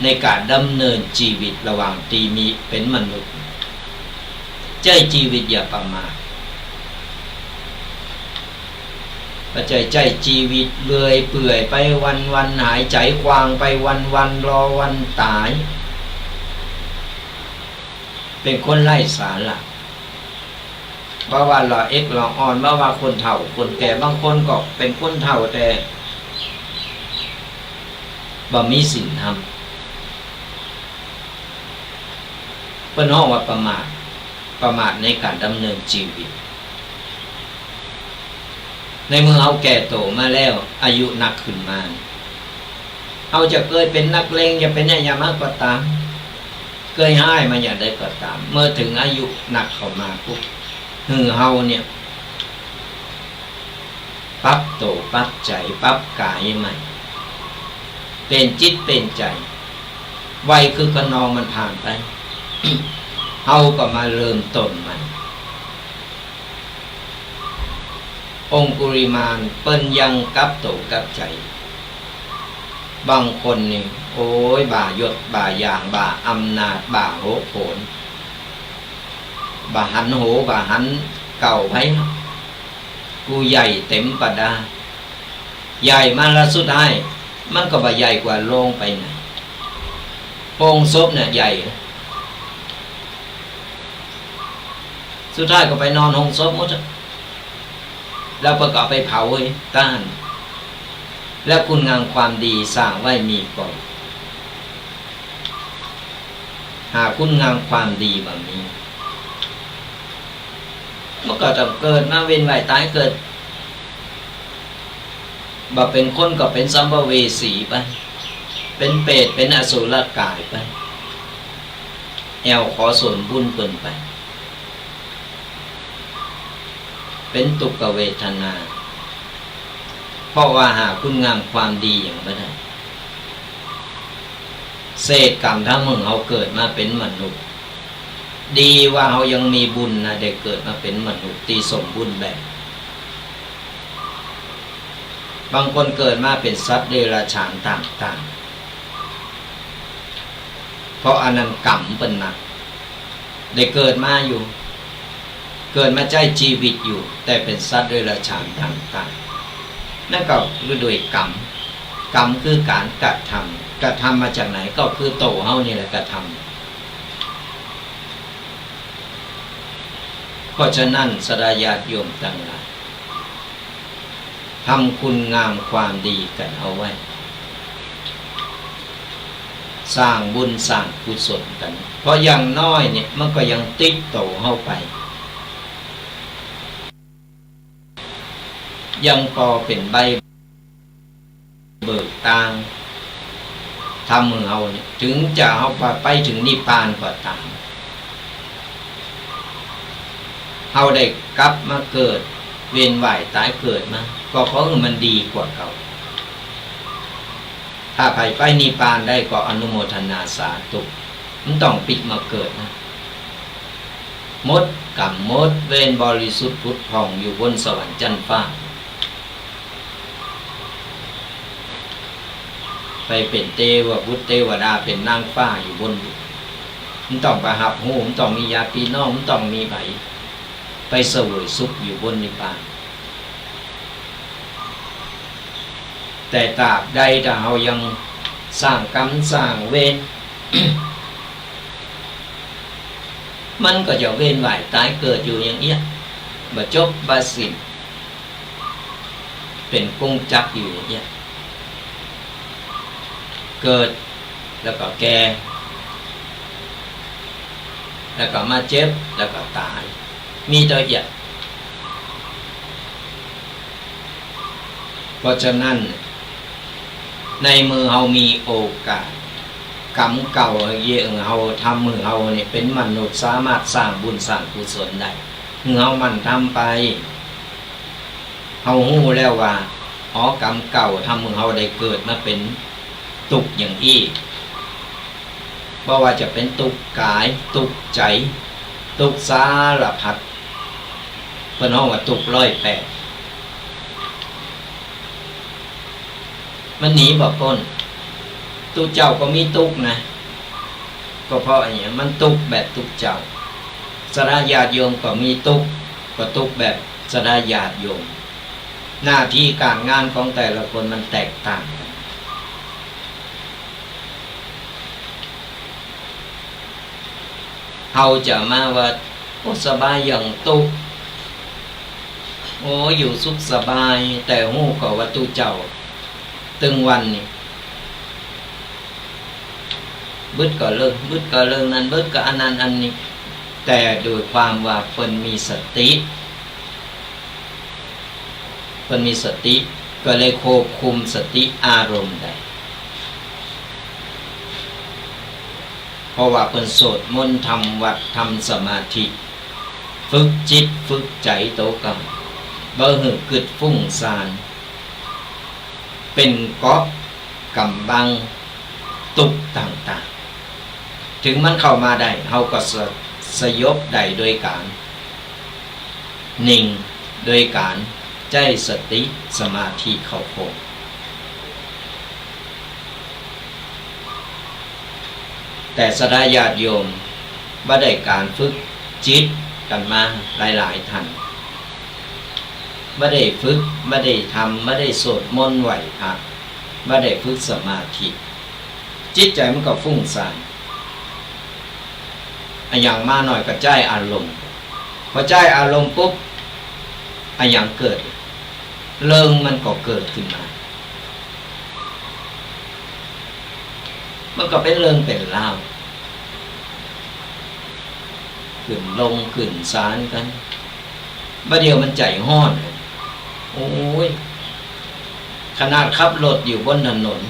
ในการดำเนินชีวิตระหว่างที่มีเป็นมนุษย์ใจชีวิตอย่าประมาทปัจจัยใจชีวิตเลื่อยเปื่อยไปวันหายใจควางไปวันรอวันตายเป็นคนไร้สาระเพราะว่าเราเราอ่อนเพราะว่าคนเฒ่าคนแก่บางคนก็เป็นคนเฒ่าแต่บ่มีศีลธรรมเพิ่นฮ้องว่าประมาทในการดำเนินชีวิตในเมื่อเอาแก่โตมาแล้วอายุนักขึ้นมาเอาจะเคยเป็นนักเลงจะเป็นอะไรมากก็ตามเคยให้มาอย่างใดก็ตามเมื่อถึงอายุหนักเข้ามาปุ๊บเฮาเนี่ยปรับโตปรับใจปรับกายใหม่เป็นจิตเป็นใจวัยคือขนองมันผ่านไป เฮาก็มาเริ่มต้นใหม่องคุริมานเปิ้นยังกับโตกับใจบางคนนี่โอ้ยบ่ายศบ่าอย่างบ่าอำนาจบ่าโหโผนบ่าหันโหบ่าหันเก่าไผกูใหญ่เต็มปะดาใหญ่มาละสุดท้ายมันก็บ่ใหญ่กว่าโลงไปไหนโป่งศพเนี่ยใหญ่สุดท้ายก็ไปนอนห้องศพหมดแล้วประกอบไปเผาให้ต้านแล้วคุณงามความดีสร้างไว้มีก่อนหากคุณงามความดีแบบนี้มันก็ต้องเกิดมาเวียนว่ายตายเกิดบ่เป็นคนก็เป็นสัมภเวสีไปเป็นเปรตเป็นอสุรกายไปแอวขอส่วนบุญเปิ่นไปเป็นทุกขเวทนาเพราะว่าหาคุณงามความดีอย่างไม่ได้เศษกรรมทั้งมึงเขาเกิดมาเป็นมนุษย์ดีว่าเขายังมีบุญนะได้เกิดมาเป็นมนุษย์ตีสมบุญแบบบางคนเกิดมาเป็นสัตว์เดรัจฉานต่างๆเพราะอนันต์กรรมเป็นหนักได้เกิดมาอยู่เกิดมาใจชีวิตอยู่แต่เป็นสัตว์เดรัจฉานต่างๆนั่นก็คือโดยกรรมคือการกระทำมาจากไหนก็คือโตเฮานี่แหละกระทำเพราะฉะนั้นสดาญาติโยมทั้งหลายทำคุณงามความดีกันเอาไว้สร้างบุญสร้างกุศลกันเพราะอย่างน้อยเนี่ยมันก็ยังติดโตเฮาไปยังพอเป็นใบเบิกตางทำมือเอาเนี่ยถึงจะเอาไปถึงนิพพานก็ตามเอาได้กลับมาเกิดเวียนว่ายตายเกิดมาก็เพราะมันดีกว่าเขาถ้าไปนิพพานได้ก็อนุโมทนาสาธุมันต้องปิดมาเกิดนะมดกรรมมดเวรบริสุทธิ์พุทธผ่องอยู่บนสวรรค์จันทร์ฟ้าไปเป็นเทวบุตรเทวดาเป็นนางฟ้าอยู่บนมันต้องประหับหูมันต้องมีญาติพี่น้องมันต้องมีไผ ไปเสวยสุขอยู่บนนิพพานแต่ตราบใดถ้าเรายังสร้างกรรมสร้างเวร มันก็จะเวียนว่ายตายเกิดอยู่อย่างเงี้ยบ่จบบ่สิ้นเป็นกงจักรอยู่อย่างเงี้ยเกิดแล้วก็แก่แล้วก็มาเจ็บแล้วก็ตายมีตัวอย่างเพราะฉะนั้นในมือเฮามีโอกาสกรรมเก่าเยอะเฮาทำมือเฮาเนี่ยเป็นมนุษย์สามารถสร้างบุญสร้างกุศลได้เฮามันทำไปเฮาฮู้แล้วว่าอ๋อกรรมเก่าทำมือเฮาได้เกิดมาเป็นทุกข์อย่างอี้เพราะว่าจะเป็นทุกข์กายทุกข์ใจทุกข์สารพัดเพิ่นฮ้องว่าทุกข์108มันหนีบ่พ้นตุเจ้าก็มีทุกข์นะก็เพราะอย่างมันทุกข์แบบทุกข์เจ้าสดาญาติโยมก็มีทุกข์ก็ทุกข์แบบสดาญาติโยมหน้าที่การงานของแต่ละคนมันแตกต่างกันเอาจะมาว่าโอ้สบายอย่างทุกข์โอ้อยู่สุขสบายแต่ฮู้ก็ว่าตุเจ้าตึงวันนี่บึดก็เลิกบึดก็เลิกนั้นบึดก็อันนั้นอันนี้แต่โดยความว่าเพิ่นมีสติเพิ่นมีสติก็เลยควบคุมสติอารมณ์ได้เพราะว่าเพิ่นสวดมนต์ทำวัดทำสมาธิฝึกจิตฝึกใจโตกังบ่ฮึกึดฟุ้งซ่านเป็นเกาะกำบังตุกต่างๆถึงมันเข้ามาได้เฮาก็สยบได้โดยการนิ่งโดยการใจสติสมาธิเข้าคงแต่สดาญาติโยมบ่ได้การฝึกจิตกันมาหลายๆท่านบ่ได้ฝึกบ่ได้ทำบ่ได้สวดมนต์ไหว้พระบ่ได้ฝึกสมาธิจิตใจมันก็ฟุ้งซ่านอย่างมาหน่อยก็ใจอารมณ์พอใจอารมณ์ปุ๊บอย่างเกิดเรื่องมันก็เกิดขึ้นมามันก็เป็นเรื่องเป็นราวขึ้นลงขึ้นศาลกันบ่เดียวมันใจฮ้อนโอ้ยขนาดขับรถอยู่บนถนน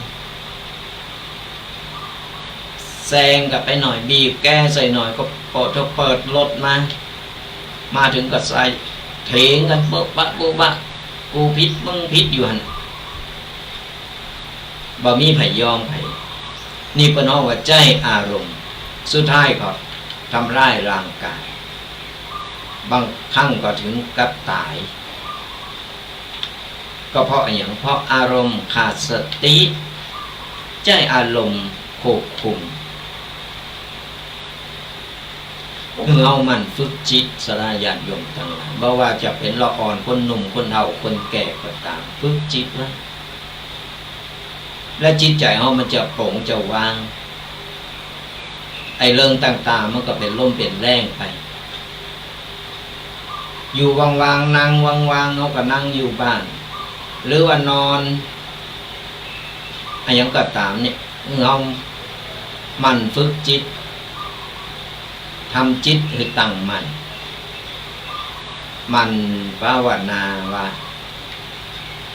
แซงกับไปหน่อยบีบแก้ใส่หน่อยก็เปิดรถมาถึงก็ใส่เถียงกันปุ๊บะกูผิดมึงผิดอยู่หั่นบ่มีไผยอมไผนี่เพิ่นเฮาว่าใจอารมณ์สุดท้ายก็ทำร้ายร่างกายบางครั้งก็ถึงกับตายก็เพราะอย่างเพราะอารมณ์ขาดสติใจอารมณ์ควบคุมเอามันฝึกจิตสลายญาติโยมทั้งหลายบ่ว่าจะเป็นละอ่อนคนหนุ่มคนเฒ่าคนแก่ก็ตามฝึกจิตไว้และจิตใจเฮามันจะโปร่งจะวางไอ้เรื่องต่างๆมันก็เป็นลมเป็นแรงไปอยู่ว่างๆนั่งว่างๆเฮาก็นั่งอยู่บ้านหรือว่านอนอะไรอย่างก็ตามเนี่ยเรามันฝึกจิตทำจิตให้ตั้งมันภาวนาว่า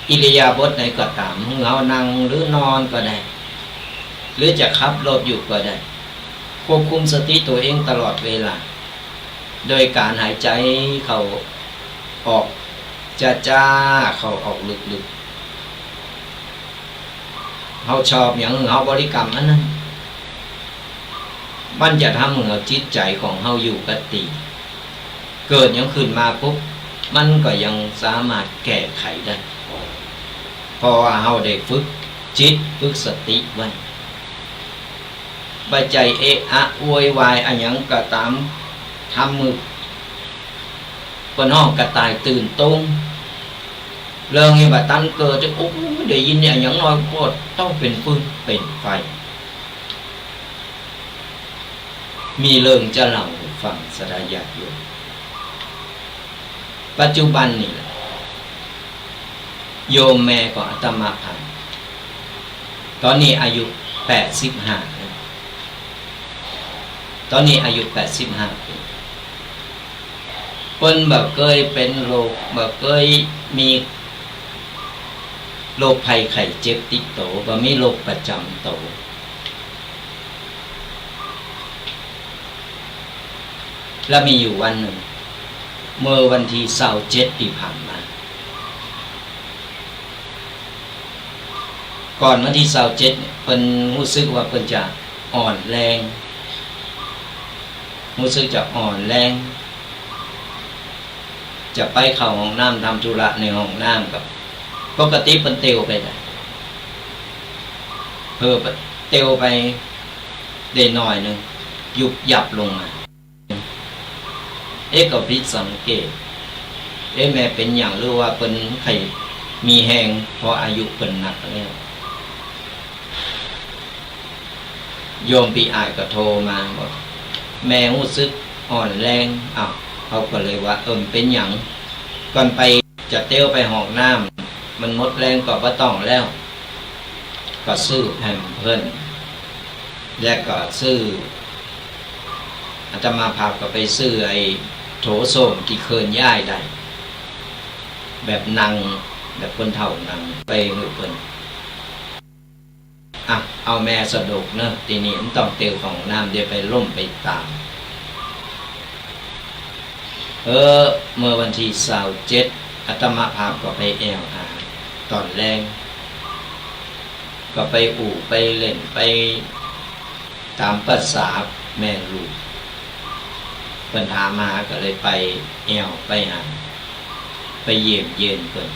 อิริยาบถไหนก็ตามเรานั่งหรือนอนก็ได้หรือจะขับรถอยู่ก็ได้ควบคุมสติตัวเองตลอดเวลาโดยการหายใจเข้าออกจ้าเข้าออกลึกๆเขาชอบอย่างเขาบริกรรมอันนั้นมันจะทำให้เราจิตใจของเขาอยู่กติเกิดอย่างขึ้นมาปุ๊บมันก็ยังสามารถแก้ไขได้เพราะว่าเขาได้ฝึกจิตฝึกสติไว้ใจเอะอะโวยวายอันยังก็ตามทำมือ คนห้องกระต่ายตื่นตุ้งเรื่องนี้ว่าตันเกิดจะโอ้เดี๋ยวยินเนี่ยอย่างน้อยก็ต้องเป็นฟืนเป็นไฟมีเรื่องจะเล่าให้ฟังสดายาอยู่ปัจจุบันนี่แหละโยมแม่ของอาตมาพันตอนนี้อายุ85แล้วตอนนี้อายุ85ปีเพิ่นแบบเคยเป็นโรคแบบเคยมีโรคภัยไข้เจ็บติดโตบ่มีโรคประจำโตแล้วมีอยู่วันหนึ่งเมื่อวันที่27ที่ผ่านมาก่อนวันที่27เนี่ยเพิ่นรู้สึกว่าเพิ่นจะอ่อนแรงรู้สึกจะอ่อนแรงจะไปเข้าห้องน้ำทำธุระในห้องน้ำกับปกติเพิ่นเตียวไปได้เพิ่นเตียวไปได้หน่อยนึงยุบยับลงมาก็ผิดสังเกตแม่เป็นอย่างหรือว่าเป็นไข้มีแหงเพราะอายุเป็นหนักแล้วโยมปีอายก็โทรมาบอกแม่รู้สึกอ่อนแรงเขาก็เลยว่าเป็นอย่างก่อนไปจะเตี้ยวไปห้องน้ำมันหมดแรงก็บ่ต้องแล้วก็ซื้อแผ่นเพิ่นแล้วก็ซื้ออาตมาพาก็ไปซื้อไอ้โถส้วมที่เคลื่อนย้ายได้แบบนั่งแบบคนเฒ่านั่งไปมือเพิ่นเอาแม่สะดวกเนอะทีนี้มันต้องเตียวของน้ำเดี๋ยวไปล่มไปตามเมื่อวันที่27อาตมาพาก็ไปแอวหาตอนแรงก็ไปไปเล่นไปตามภาษาแม่ลูกเพิ่นถามมาก็เลยไปแอวไปหาไปเยี่ยมเยียนเพิ่น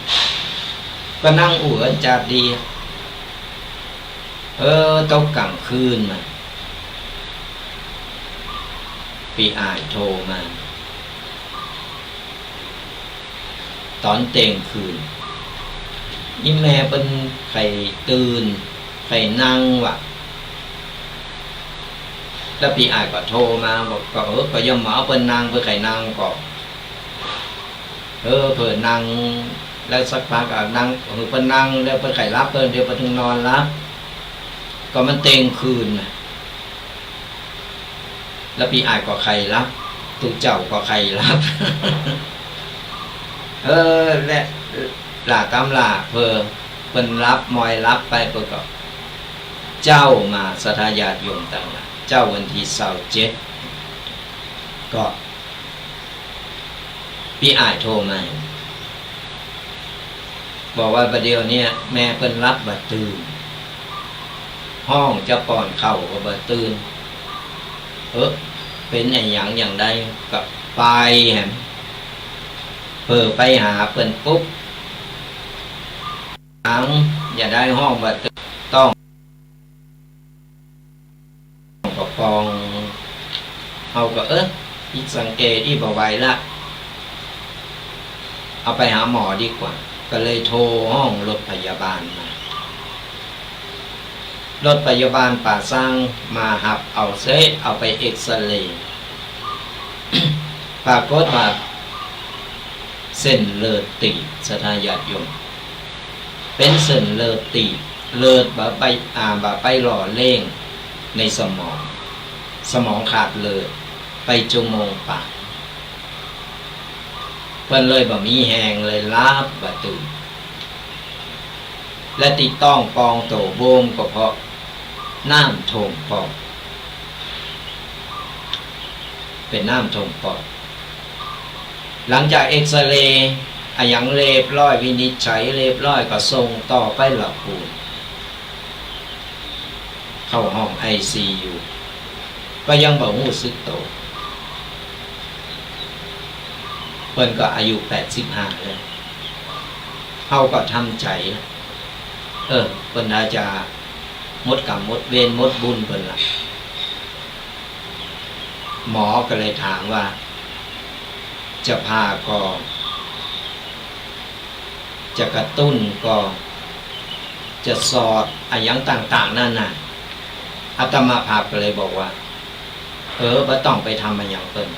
ก็นั่งกันจัดดีตกกลางคืนมาปีอายโทรมาตอนเต็งคืนนี่แม่เป็นไข่ตื่นไข่นั่งวะแล้วปีอายก็โทรมาบอกก็ย่อมหมอเพิ่นนั่งเพิ่นไข่นั่งก็เพิ่นนั่งแล้วสักพักก็นั่งเพิ่นนั่งแล้วเพิ่นไข่รับเพิ่นเดี๋ยวเพิ่นถึงนอนรับก็มันเต็งคืนน่ะแล้วปีอายก็ไข่รับทุกเจ้าก็ไข่รับและหลาตำลาเพิ่นรับมอยรับไปเพิ่นก็เจ้ามาสทายาติโยมต่างเจ้าวันที่27ก็พี่อายโทรมาบอกว่าประเดี๋ยวนี้แม่เพิ่นรับบ่ตื่นห้องจะป้อนข้าวก็บ่ตื่นเป็นอย่างใดก็ไปแหมไปหาเพิ่นปุ๊บอย่าได้ห้องบ่ตื่นต้องก็ปองเอาก็ผิดสังเกตที่บ่ไหวละเอาไปหาหมอดีกว่าก็เลยโทรห้องรถพยาบาลมารถพยาบาลป่าสร้างมาหับเอาเอาไปเอ็กซเรย์ ปรากฏว่าเส้นเลือดตีบสทายาติโยมเป็นเส้นเลือดตีบเลือดบาไปหล่อเล่งในสมองขาดเลือดไปชั่วโมงป่าเพิ่นเลยมีแหงเลยลาบบ่ตื่นและติดต้องปองโตโบมก็เพราะน้ำท่วมปอดเป็นน้ำท่วมปอดหลังจากเอ็กซเรย์อย่างเรียบร้อยวินิจฉัยเรียบร้อยก็ส่งต่อไปหลับปูนเข้าห้อง ICU ก็ยังบ่รู้สึกโตเพิ่นก็อายุ85แล้วเขาก็ทำใจเพิ่นอาจจะหมดกรรมหมดเวรหมดบุญเพิ่นล่ะหมอก็เลยถามว่า จะพาก็จะกระตุ้นก็จะสอดอะไรอย่างต่างๆนั่นน่ะอาตมาภาพก็เลยบอกว่าบ่ต้องไปทำอะไรอย่างเปิ้น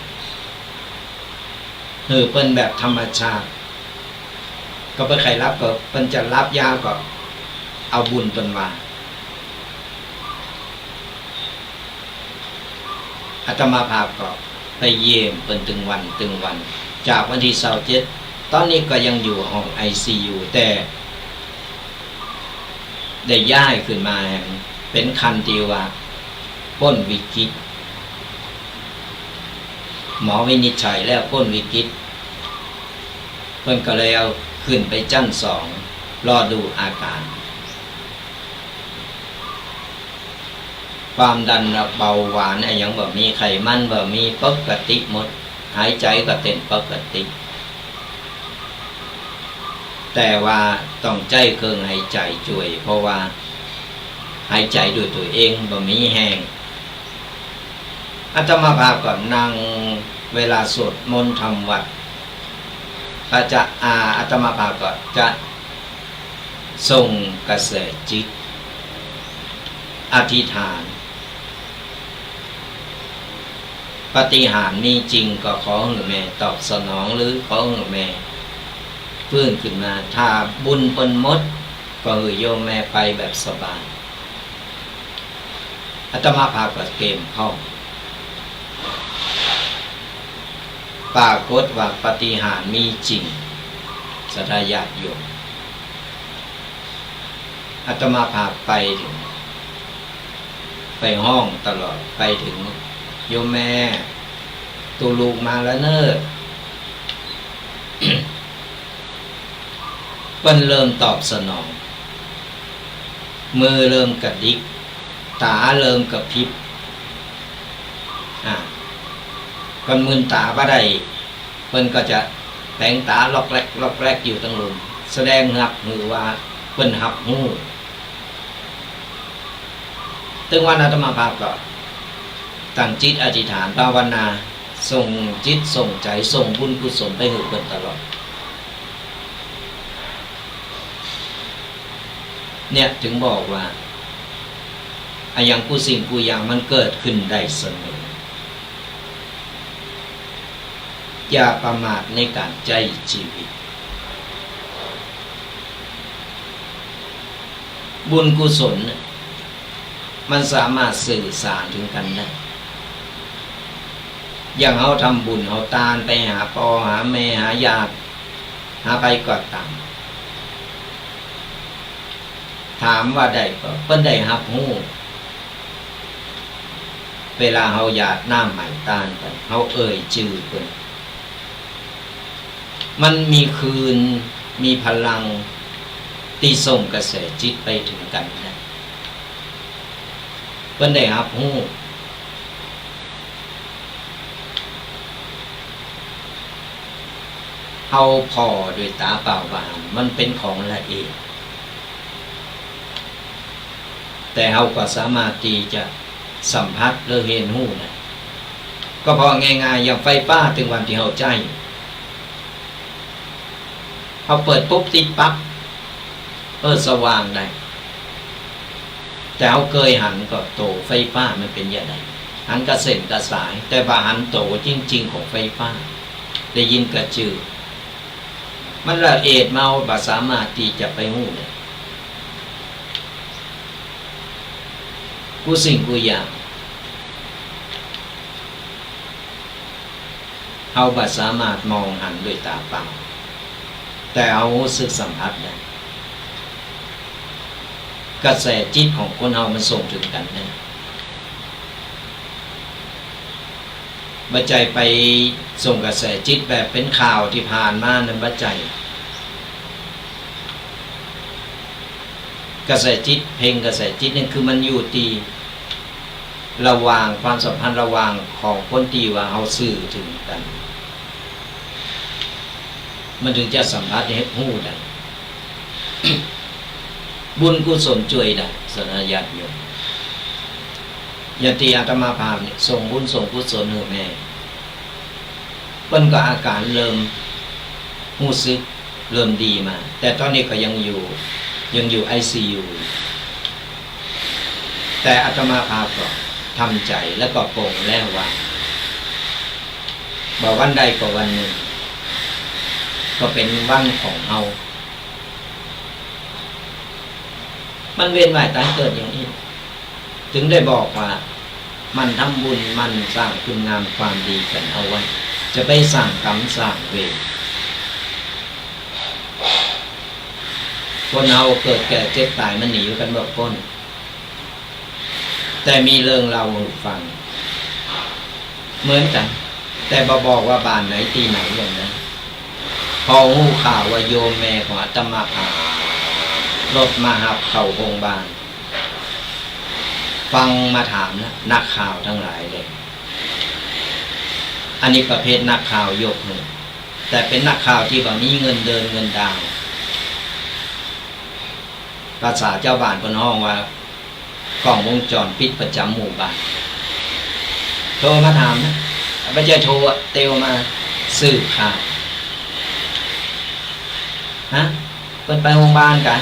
เปิ้นแบบธรรมชาติก็เปิ้นใครรับก็เปิ้นจะรับยาวก็เอาบุญเปิ้นว่าอาตมาภาพก็ไปเยี่ยมเปิ้นตึงวันจากวันที่27ตอนนี้ก็ยังอยู่ห้อง ICU แต่ได้ย้ายขึ้นมาเป็นคันที่ว่าพ้นวิกฤตหมอวินิจฉัยแล้วพ้นวิกฤตเพิ่นก็เลยเอาขึ้นไปชั้น2รอดูอาการความดันเบาหวานอะไรอย่างแบบมีไขมันแบบมีปกติหมดหายใจก็เต้นปกติแต่ว่าต้องใจเครื่องหายใจช่วยเพราะว่าหายใจด้วยตัวเองบ่มีแห้งอาตมาภาพก็นั่งเวลาสวดมนต์ทำวัดอาตมาภาพก็จะส่งกระแสจิตอธิษฐานปาฏิหาริย์มีจริงก็ขอให้แม่ตอบสนองหรือขอให้แม่ฟื้นขึ้นมาถ้าบุญเปิ้นหมดก็ให้โยมแม่ไปแบบสบายอาตมาภาพก็เกมเข้าปรากฏว่าปาฏิหาริย์มีจริงศรัทธาญาติโยมอาตมาภาพไปถึงไปห้องตลอดไปถึงโยมแม่ตัวลูกมาแล้วเนอะ เปิ้นเริ่มตอบสนองมือเริ่มกระดิกตาเริ่มกระพริบก่อนมืนตาบ่ได้เปิ้นก็จะแปลงตาล็อกแรกอยู่ตั้งลมแสดงรับมือว่าเปิ้นรับหูตึงวันอาตมาภาพก็ตั้งจิตอธิษฐานภาวนาส่งจิตส่งใจส่งบุญกุศลไปให้เปิ้นตลอดเนี่ยถึงบอกว่าอย่างผู้สิ่งผู้อย่างมันเกิดขึ้นได้เสมออย่าประมาทในการใจชีวิตบุญกุศลมันสามารถสื่อสารถึงกันได้อย่างเขาทำบุญเขาตานไปหาพ่อหาแม่หาญาติหาไปก็ตามถามว่าได้ก็เพิ่นได้รับรู้เวลาเฮาญาติน้ำใหม่ตานไปเฮาเอ่ยชื่อเพิ่นมันมีคืนมีพลังที่ส่งกระแสจิตไปถึงกันได้เพิ่นได้รับรู้เฮาพอด้วยตาเปล่าว่ามันเป็นของละเอียดแต่เฮาก็สามารถที่จะสัมผัสหรือเห็นหูนะก็พอง่ายๆอย่างไฟฟ้าถึงวันที่เฮาใจเฮาเปิดปุ๊บติดปั๊บสว่างได้แต่เฮาเคยหันก็โตไฟฟ้ามันเป็นอย่างไรหันกระเส้นกระสายแต่ว่าหันโตจริงๆของไฟฟ้าได้ยินกระจือมันละเอียดมาบ่สามารถที่จะไปหูได้กูสิ่งกูอย่างเอาบัดสามารถมองหันด้วยตาเปล่าแต่เอารู้สึกสัมผัสได้กระแสจิตของคนเรามันส่งถึงกันได้บัจจัยไปส่งกระแสจิตแบบเป็นข่าวที่ผ่านมานั้นบัจจัยกระแสจิตเพลงกระแสจิตนั่นคือมันอยู่ที่ระหว่างความสัมพันธ์ระหว่างของคนที่ว่าเขาสื่อถึงกันมันถึงจะสัมผัสให้หู้ได้ บุญกุศลช่วยได้สนญาติโยมญาติอาตมาภาพเนี่ยส่งบุญส่งกุศลให้แม่ เพิ่นก็อาการเริ่มรู้สึกเริ่มดีมาแต่ตอนนี้ก็ยังอยู่ ICU แต่อาตมาภาพก็ทำใจแล้วก็ปลงแล้วว่าวันใดก็วันหนึ่งก็เป็นวันของเฮามันเวียนว่ายตายเกิดอย่างนี้ถึงได้บอกว่ามันทำบุญมันสร้างคุณงามความดีกันเอาไว้จะไปสร้างกรรมสร้างเวรคนเราเกิดแก่เจ็บตายมันหนีกันแบบคนแต่มีเรื่องเราฟังเหมือนกันแต่บอกว่าบ้านไหนที่ไหนอย่างนั้นพอหูข่าวว่าโยมแม่ของอาตมาพารถมาหับเข้าโรงพยาบาลฟังมาถามนะนักข่าวทั้งหลายเลยอันนี้ประเภทนักข่าวยกมือแต่เป็นนักข่าวที่แบบมีเงินเดินเงินดาวภาษาเจ้าบ้านคนห้องว่ากล้องวงจรปิดประจำหมู่บ้านโทรมาถามนะไม่ใช่โทรเตลมาสื่อข่าวฮะเปิดไปโรงพยาบาลกัน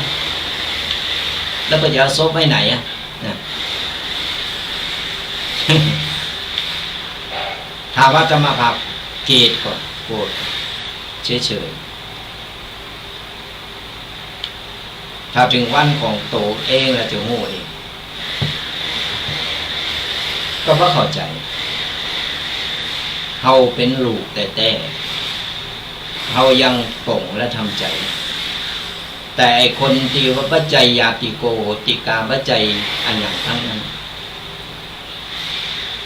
แล้วก็จะเอาศพไว้ไหนอ่ะนะถามว่าจะมาพับเกตก่อนโกรธเฉยๆถ้าถึงวันของโตเองแล้วจะโง่เองก็เพราะเข้าใจเฮาเป็นลูกแต่เฮายังปลงและทำใจแต่ไอคนที่ว่าปัจจัยยาติโกโหติกาปัจจัยอันอย่างทั้งนั้น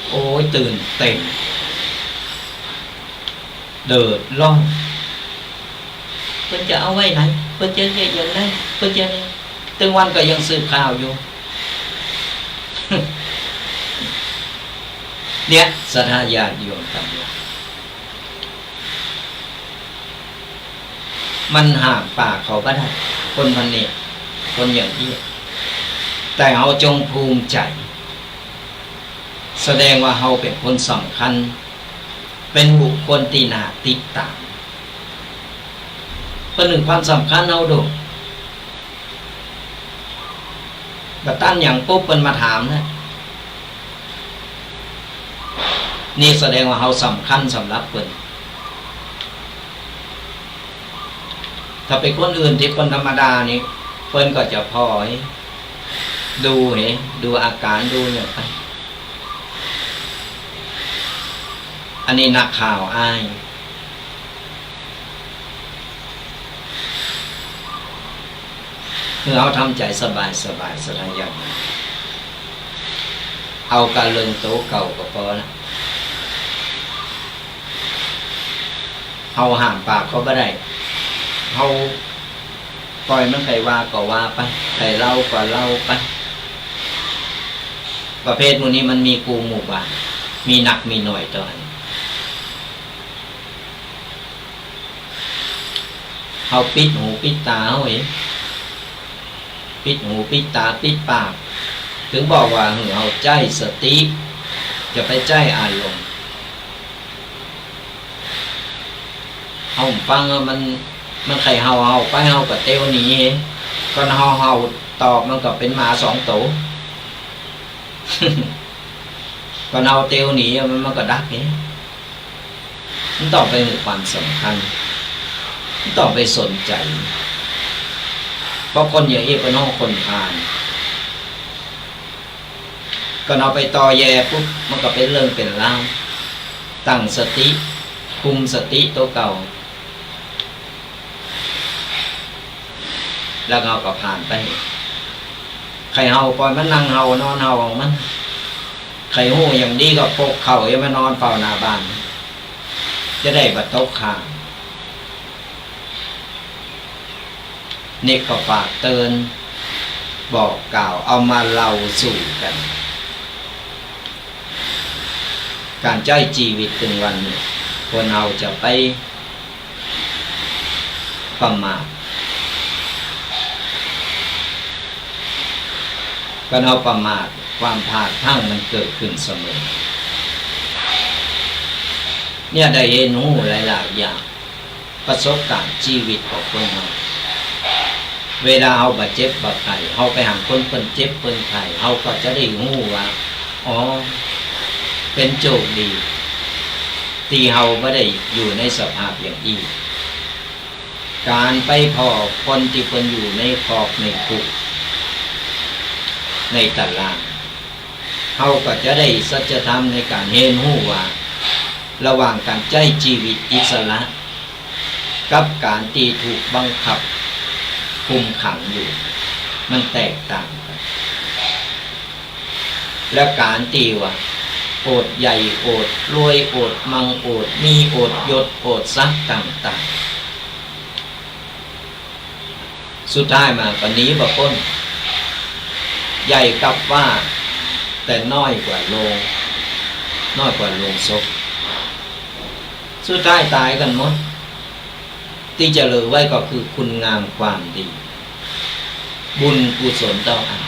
โอ้ยตื่นเต้นเดือดร้อนเพิ่นจะเอาไว้ไหนเพิ่นจะอย่างไรเพิ่นจะตึงวันก็ยังสืบข่าวอยู่เนี่ยศรัทธาญาติโยมทั้งหลายมันห่างปากเขาก็ได้คนพันนี้คนอย่างนี้แต่เขาจงภูมิใจแสดงว่าเขาเป็นคนสำคัญเป็นบุคคลที่น่าติดตามเป็นหนึ่งความสำคัญเอาดูแต่ตั้นอย่างปุ๊บเป็นมาถามนะนี่แสดงว่าเขาสำคัญสำหรับเพิ่นถ้าเป็นคนอื่นที่คนธรรมดานี่เพิ่นก็จะพอดูดูอาการดูอย่างไปอันนี้นักข่าวอ้ายคือเอาทำใจสบายสลายอย่างเอาการเรื่องโตเก่าก็พอแล้วเอาห่างปากเขาไม่ได้เอาปล่อยมันใครว่าก็ว่าไปใครเล่าก็เล่าไปประเภทพวกนี้มันมีกูหมู่บ้านมีหนักมีหน่อยตอนเอาปิดหูปิดตาเอาปิดหูปิดตาปิดปากถึงบอกว่าเอาใจสติจะไปใจอารมณ์เอาฟังมันใครเฮาไปเฮากับเตียวหนีก็เฮาตอบมันก็เป็นหมาสองตัวก็เฮาเตียวหนีมันก็ดักมันต้องไปมีความสำคัญมันต้องไปสนใจเพราะคนอย่างนี้เป็นห้องคนผ่านก็เอาไปต่อแย่ปุ๊บมันก็เป็นเรื่องเป็นราวตั้งสติคุมสติตัวเก่าแล้วเราก็ผ่านไปใครเฮาปล่อยมันนั่งเฮานอนเฮาของมันใครหู้อย่างดีก็ปกเข่าอย่ามานอนเฝ้าหน้าบ้านจะได้บัดตกข่างนี่ก็ฝากเตือนบอกกล่าวเอามาเล่าสู่กันการใช้ชีวิตถึงวันนี้คนเราจะไปประมาทก็เอาประมาทความพลาดพลั้งมันเกิดขึ้นเสมอ เนี่ยได้เห็นหูหลายๆอย่างประสบการณ์ชีวิตของคนเราเวลาเฮาบาดเจ็บบาดไข้เฮาไปหาคนเพิ่นเจ็บเพิ่นไข้เฮาก็จะได้หูว่าอ๋อเป็นโชคดีที่เฮาบ่ได้อยู่ในสภาพอย่างนี้การไปพอคนที่เพิ่นอยู่ในคอกในคุกในตารางเฮาก็จะได้สัจธรรมในการเห็นหูว่าระหว่างการใช้ชีวิตอิสระกับการที่ถูกบังคับคุมขังอยู่มันแตกต่างกันและการที่ว่าโอดใหญ่โอดรวยโอดมังโอดมีโอดยศโอดซักต่างๆสุดท้ายมาก็หนีบ่พ้นใหญ่กับว่าแต่น้อยกว่าโลงศพสุดท้ายตายกันหมดที่จะเหลือไว้ก็คือคุณงามความดีบุญกุศลต่ออัน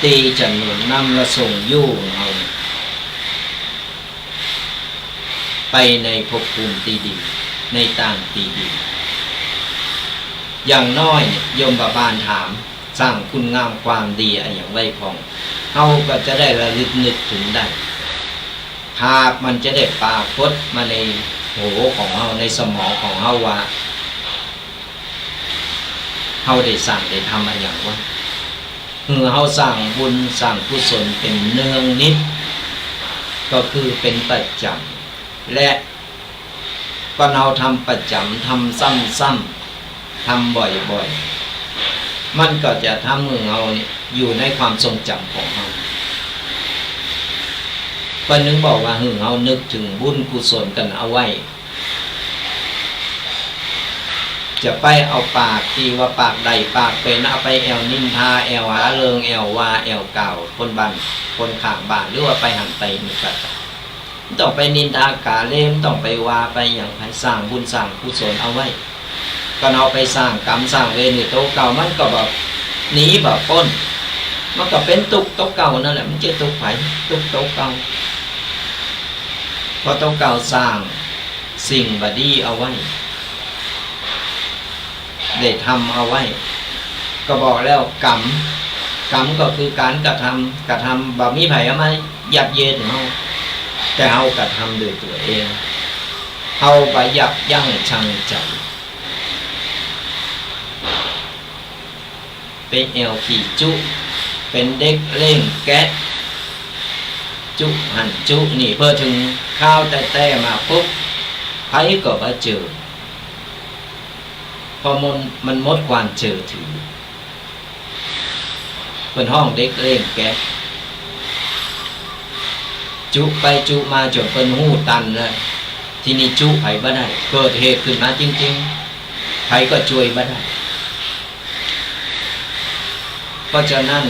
ตีจะหนุนนำและส่งยู่เอาไปในภพภูมิที่ดีในต่างที่ดีอย่างน้อยเนี่ยโยมบาลถามสร้างคุณงามความดีอะไรอย่างไว้พองเขาก็จะได้ระลึกนึกถึงได้ภาพมันจะได้ปรากฏมาในหัวของเขาในสมองของเขาว่าเขาได้สร้างได้ทำอะไรอย่างว่าเขาสร้างบุญสร้างกุศลเป็นเนืองนิดก็คือเป็นประจำและก็เราทำประจำทำซ้ำๆทำบ่อยๆมันก็จะทำให้เราอยู่ในความทรงจำของเราวันนึงบอกว่าเรานึกถึงบุญกุศลกันเอาไว้จะไปเอาปากที่ว่าปากใดปากเป็นเอาไปแอวนินทาแอวหาเริงแอวว่าแอวเก่าคนบ้านคนข้างบ้านหรือว่าไปหันไปนี่ก็ต้องไปนินทากาเล่มต้องไปว่าไปอย่างไรสร้างบุญสร้างกุศลเอาไว้ก็เอาไปสร้างกรรมสร้างเวรในโต๊ะเก่ามันก็แบบหนีแบบพ้นมันก็เป็นตุกโต๊ะเก่านั่นแหละมันจะตุกไผ่ตุกโต๊ะเก่าพอโต๊ะเก่าสร้างสิ่งบดีเอาไว้ได้ทำเอาไว้ก็บอกแล้วกรรมก็คือการกระทำแบบมีไผ่เอามายับเย็นเฮาแต่เฮากระทำด้วยตัวเองเฮาไปยับยั้งชั่งใจเป็นเอวขี่จุเป็นเด็กเล่นแกะจุหันจุนี่เพื่อถึงข้าวแต่มาปุ๊บไผก็มาเจอพอมันหมดความเจอถือเป็นห้องเด็กเล่นแกะจุไปจุมาจนเป็นหูตันเลยที่นี่จุไผบ่ได้เกิดเหตุขึ้นมาจริงๆไผก็ช่วยบ่ได้เพราะฉะนั้น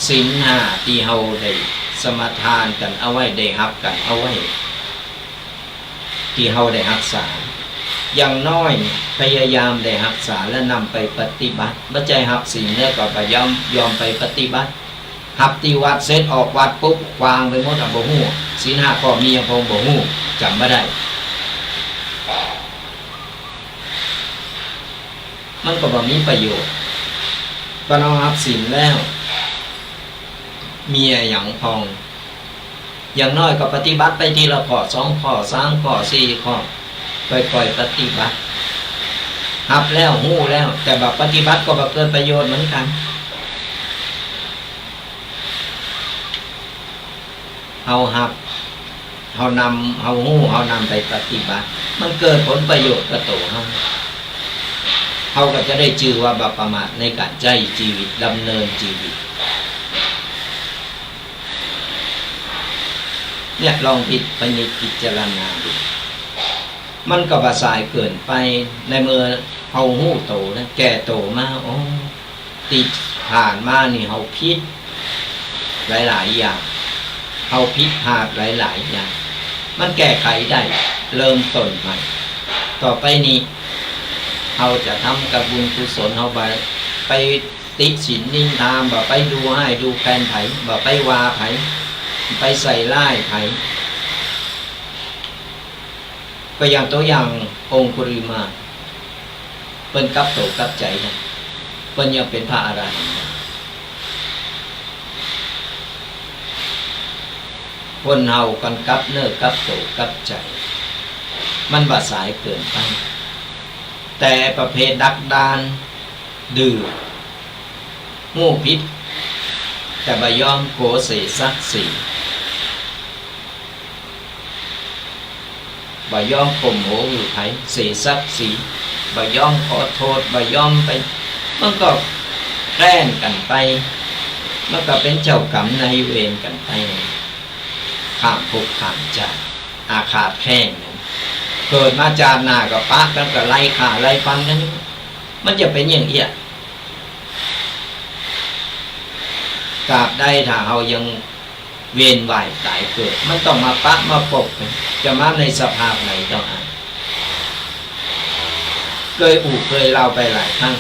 ศีลห้าที่เฮาได้สมาทานกันเอาไว้ได้รับกันเอาไว้ที่เฮาได้รักษาอย่างน้อยพยายามได้รักษาและนำไปปฏิบัติบ่ใจรับศีลแล้วก็พยายามยอมไปปฏิบัติรับที่วัดเสร็จออกวัดปุ๊บวางไปหมดบ่ฮู้ศีลห้าข้อมียังคงบ่ฮู้จำบ่ได้มันก็บ่มีประโยชน์ก็เรารับศีลแล้วมีอย่างพองอย่างน้อยก็ปฏิบัติไปทีละข้อ2ข้อ3ข้อ4ข้อค่อยๆปฏิบัติรับแล้วฮู้แล้วแต่แบบปฏิบัติก็บ่เกิดประโยชน์เหมือนกันเฮารับเฮานำเฮาฮู้เฮานำไปปฏิบัติมันเกิดผลประโยชน์กับตัวเฮาก็จะได้ชื่อว่าบ่ประมาทในการใช้ชีวิตดำเนินชีวิตเนี่ยลองพิจารณาดูมันก็บ่สายเกินไปในเมื่อเฮาฮู้โตแล้วแก่โตมาอ๋อติดผ่านมานี่เฮาผิดหลายๆอย่างเฮาผิดพลาดหลายๆอย่างมันแก้ไขได้เริ่มต้นใหม่ต่อไปนี้เฮาจะทำกับบุญกุศลเฮาไปติฉินนินทาบ่ไปดูให้ดูแฟนไผบ่ไปว่าไผไปใส่ร้ายไผ ก็อย่างตัวอย่างองคุลิมาเปิ้นกลับโตกลับใจนะเปิ้นยังเป็นพระอรหันต์คนเฮากันกลับเนื้อกลับโตกลับใจมันบ่สายเกินไปแต่ประเภทดักดานดื้องูพิษแต่บ่ยอมโกเสศักดิ์ศรีบ่ยอมข่มโหหรือไผเสศักดิ์ศรีบ่ยอมขอโทษบ่ยอมไปมันก็แกล้งกันไปมันก็เป็นเจ้ากรรมนายเวรกันไปข้ามภพข้ามชาติอาฆาตแค้นเกิดมาจาติหน้าก็ปะกันก็ไล่ฆ่าไล่ฟันกันมันจะเป็นอย่างเอี้ยกราบได้ถ้าเฮายังเวียนว่ายตายเกิดมันต้องมาปะมาปกจะมาในสภาพไหนต้องอ่านเคยเล่าไปหลายครั้ง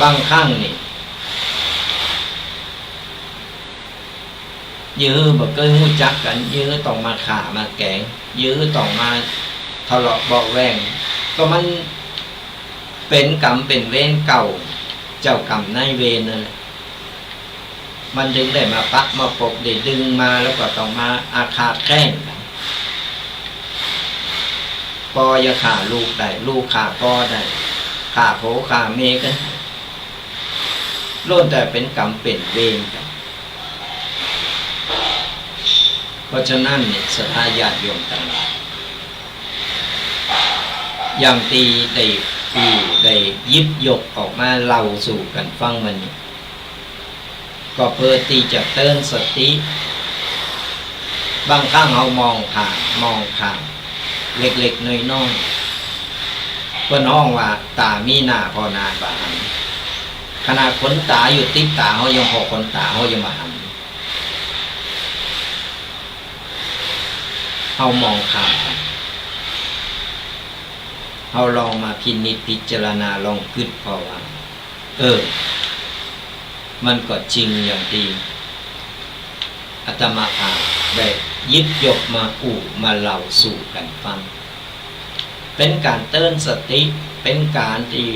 บางครั้งนี่ยื้อบ่เคยรู้จักกันยื้อต้องมาฆ่ามาแกล้งยื้อต้องมาทะเลาะเบาะแวงก็มันเป็นกรรมเป็นเวรเก่าเจ้ากรรมนายเวรนั่นแหละมันดึงได้มาปะมาปกได้ดึงมาแล้วก็ต้องมาอาฆาตแค้นกันปออย่าฆ่าลูกได้ลูกฆ่าปอได้ฆ่าโผฆ่าเมกันล้วนแต่เป็นกรรมเป็นเวรกันเพราะฉะนั้นเนี่ยศรัทธาญาติโยมทั้งหลายอย่างตีได้ยิบยกออกมาเล่าสู่กันฟังมันก็เพื่อที่จะเตือนสติบางครั้งเรามองผ่านเล็กๆน้อยๆเพิ่นห้องว่าตามีหน้าพอหน้าบาหันขนาดขนตาอยู่ติดตาเขายังพอขนตาเขายังมาหันเขามองข้ามเขาลองมาพินิจพิจารณาลองคิดพอว่ามันก็จริงอย่างที่อาตมาภาพได้ยิบยกมามาเล่าสู่กันฟังเป็นการเตือนสติเป็นการที่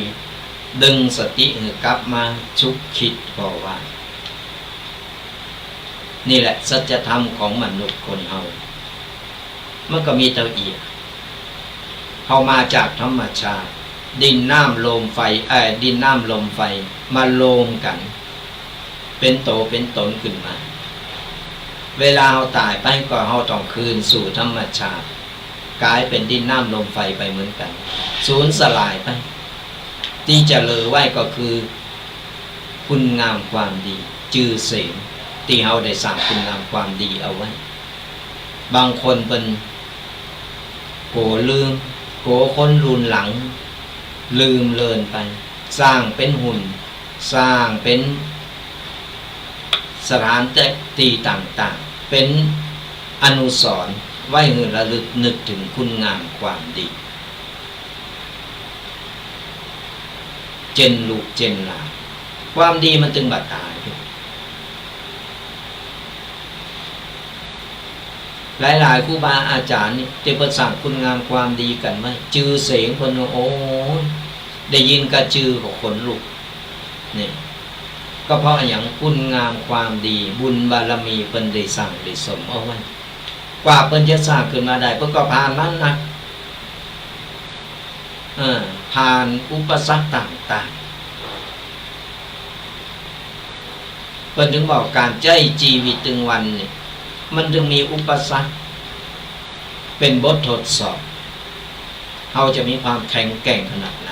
ดึงสติให้กลับมาชุกคิดพอว่านี่แหละสัจธรรมของมนุษย์คนเฮามันก็มีเท่าอีกเฮามาจากธรรมชาติดินน้ำลมไฟดินน้ำลมไฟมาโลมกันเป็นโตเป็นตนขึ้นมาเวลาเราตายไปก็เราต้องคืนสู่ธรรมชาติกลายเป็นดินน้ำลมไฟไปเหมือนกันสูญสลายไปที่จะเหลือไว้ก็คือคุณงามความดีจื่อเสียงที่เราได้สร้างคุณงามความดีเอาไว้บางคนเป็นโกลืมโกคนรุนหลังลืมเลินไปสร้างเป็นหุ่นสร้างเป็นสถานที่ต่างๆเป็นอนุสรณ์ไว้ให้ระลึกนึกถึงคุณงามความดีเจนลูกเจนหลานความดีมันถึงบัดตายหลายๆครูบาอาจารย์นี่ที่ประสานคุณงามความดีกันไว้จื่อเสียงคนโอ้ได้ยินกระจือของคนลูกนี่ก็เพราะอย่างคุณงามความดีบุญบารมีเพิ่นได้สร้างได้สมเอาไว้กว่าเพิ่นจะสร้างขึ้นมาได้เพิ่นก็ผ่านนั้นนะผ่านอุปสรรคต่างๆเพิ่นถึงบอกการใช้ชีวิตถึงวันนี่มันจึงมีอุปสรรคเป็นบททดสอบเราจะมีความแข็งแกร่งขนาดไหน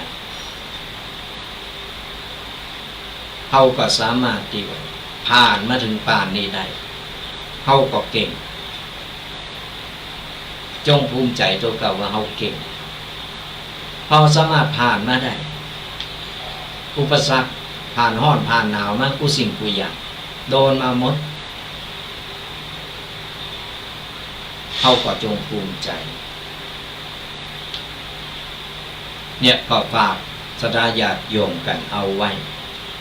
เราก็สามารถที่ผ่านมาถึงป่านนี้ได้เราก็เก่งจงภูมิใจตัวเก่าว่าเราเก่งเราสามารถผ่านมาได้อุปสรรคผ่านร้อนผ่านหนาวมากูสิ่งกูอย่างโดนมาหมดเขาก็จงภูมิใจเนี่ยก็ฝากศรัทธาญาติโยมกันเอาไว้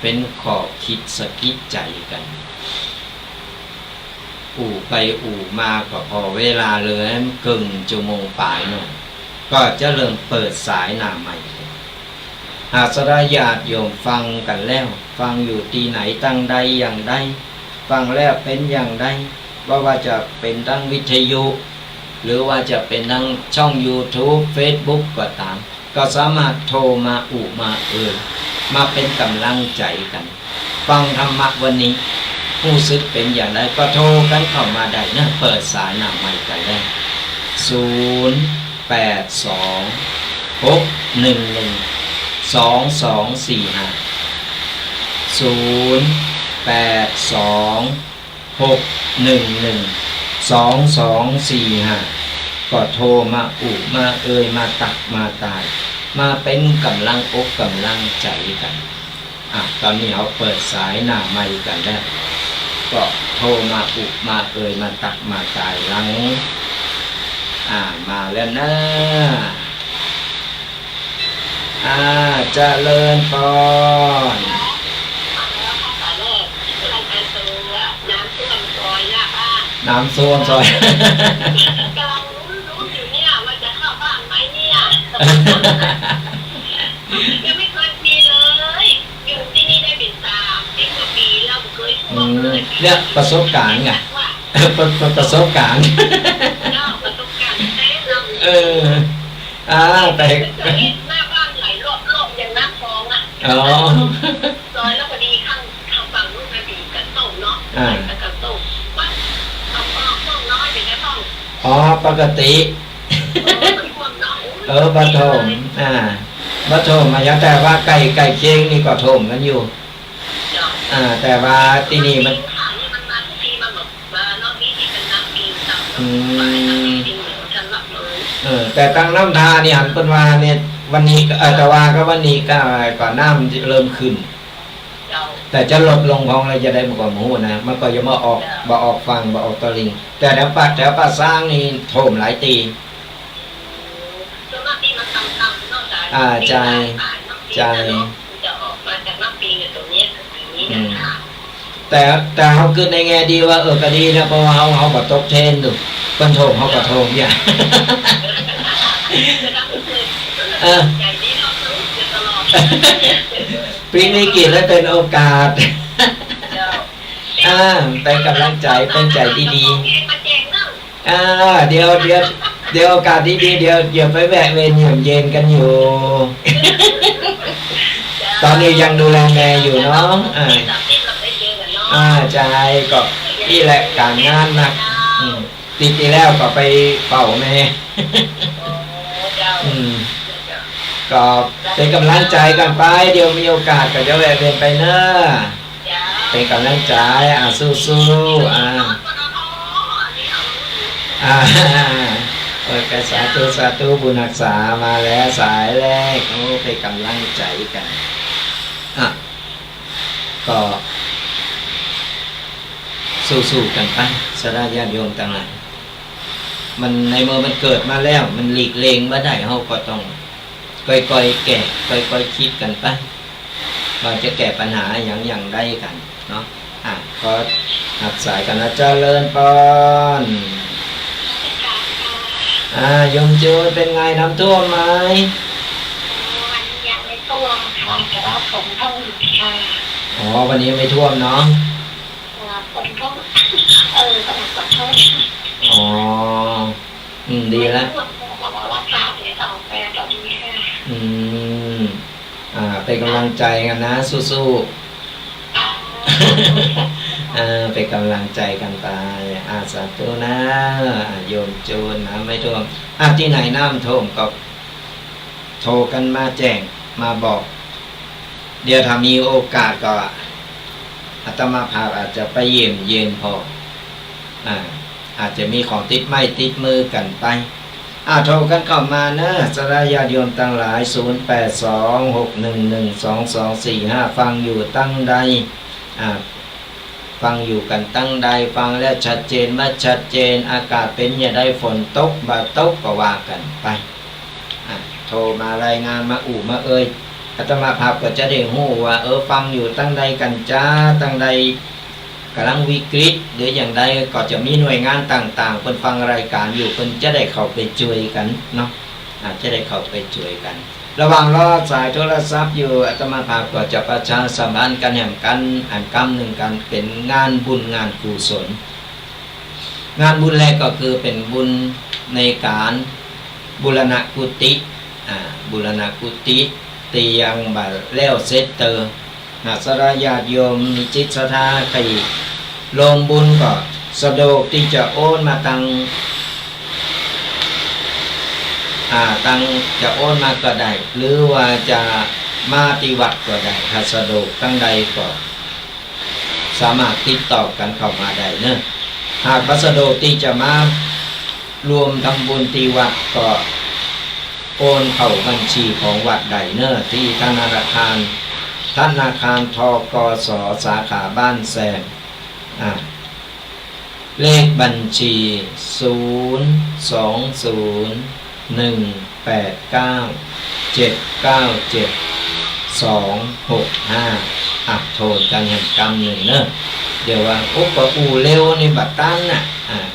เป็นข้อคิดสะกิดใจกันไปมาก็พอเวลาเลยครึ่งชั่วโมงปลายหน่อย ก็จะเริ่มเปิดสายหน้าใหม่หากสดาญาติโยมฟังกันแล้วฟังอยู่ที่ไหนตั้งใดอย่างใดฟังแล้วเป็นอย่างใดว่าจะเป็นทั้งวิทยุหรือว่าจะเป็นทั้งช่อง YouTube Facebook ก็ตามก็สามารถโทรมามามาเป็นกำลังใจกันฟังธรรมะวันนี้รู้สึกเป็นอย่างไรก็โทรกันเข้ามาได้นะเปิดสายหน้าใหม่กันได้082-611-2245ก็โทรมามามาตักมาตายมาเป็นกำลังอกกำลังใจกันตอนนี้เราเปิดสายหน้าใหม่กันแล้วก็โทรมามามาตักมาตายหลังมาแล้วนะเจริญพรน้ำท่วมซอยกำลังรู้อยู่เนี่ยว่าจะเข้าบ้านไหมเนี่ยยังไม่เคยมีเลยอยู่ที่นี่ได้เป็น10 กว่าปีแล้วเคยท่วมเลยเนี่ยประสบการณ์ไงประสบการณ์ประสบการณ์แต่หน้าบ้านไหลรอบอย่างน้ำคลองซอยแล้วพอดีข้างฝั่งลูกนาบีกันโตเนาะกันโตปกติปฐมปฐมมาแล้วแต่ว่าไก่เคียงนี่ก็ถมกันอยู่แต่ว่าที่นี่มันแต่ตั้งน้ำทานี่หันเป็นว่าเนี่ยวันนี้แต่ว่าก็วันนี้ก็น้ำเริ่มขึ้นแต่จะลดลงของอะไรจะได้มากกว่าหมูนะมันก็ยังมาออกฟังมาออกตะลิงแต่แถวป่าสร้างนี่โถมหลายตีใจแต่เขาขึ้นในแง่ดีว่าก็ดีนะเพราะว่าเขาก็ตกเทนดูคนโถมเขาก็โถมอย่างปีนี้กี่แล้วเป็นโอกาสเป็นกำลังใจเป็นใจดีๆเดี๋ยวโอกาสดีๆเดี๋ยวไปแวะเวียนเยี่ยมเย็นกันอยู่ตอนนี้ยังดูแลแม่อยู่เนาะใจก็นี่แหละการงานหนักปีที่แล้วก็ไปเป่าแม่ก็เป็นกำลังใจกันไปเดี๋ยวมีโอกาสก็จะแวะเวียนไปเนอะเป็นกำลังใจสู้กสาธุบุญรักษามาแล้วสายแรกเป็นกำลังใจกันก็สู้กันไปสดาญาติโยมต่างหลายมันในเมื่อมันเกิดมาแล้วมันหลีกเลี่ยงไม่ได้เราก็ต้องค่อยๆแก้ค่อยๆคิดกันไปว่าจะแก้ปัญหาอย่างใดกันเนาะก็หักสายกันนะเจริญพรยมจูนเป็นไงน้ำท่วมไหมวันยังไม่ท่วมค่ะแต่ว่าฝนท่วมค่ะวันนี้ไม่ท่วมเนาะฝนท่วมกำลังฝนท่วมดีแล้วเป็นกำลังใจกันนะสู้ๆเป็นกำลังใจกันไปสาธุนะโยมโจรนะไม่ท่วมที่ไหนน้ำท่วมก็โทรกันมาแจ้งมาบอกเดี๋ยวถ้ามีโอกาสก็อาตมาภาพอาจจะไปเยี่ยมเย็นพออาจจะมีของติดไม้ติดมือกันไปโทรกันเข้ามานะสดาญาติโยมตั้งหลาย0826112245ฟังอยู่ตั้งใดฟังอยู่กันตั้งใดฟังแล้วชัดเจนมาชัดเจนอากาศเป็นอย่าได้ฝนตกบาตกก็ว่ากันไปโทรมารายงานมามาอาตมาภาพก็จะได้รู้ว่าฟังอยู่ตั้งใดกันจ้าตั้งใดกำลังวิกฤตหรืออย่างใดก็จะมีหน่วยงานต่างๆเพิ่นฟังรายการอยู่เพิ่นจะได้เข้าไปช่วยกันเนาะ อาจจะได้เข้าไปช่วยกัน ระหว่างรอสายโทรศัพท์อยู่อาตมาภาพก็จะประชาสัมพันธ์กันแห่งกันอันกรรมหนึ่งกันเป็นงานบุญงานกุศลงานบุญแรกก็คือเป็นบุญในการบูรณะกุฏิบูรณะกุฏิตียังบ่แล้วเสร็จเตอหากสระญาติโยมมีจิตศรัทธาใครลงบุญก็สะดวกที่จะโอนมาตั้งจะโอนมาก็ได้หรือว่าจะมาติวัดก็ได้ถ้าสะดวกตั้งใดก็สามารถติดต่อกันเข้ามาได้เนอะหากสะดวกที่จะมารวมทำบุญที่วัดก็โอนเข้าบัญชีของวัดใดเนอะที่ธนาคารทกส.สาขาบ้านแซงเลขบัญชี02081979725โทษกันแห่งกรรมหนึ่งเนอะเดี๋ยวว่าโอ้ก็อูเร็วในบัตรตั้นน่ะ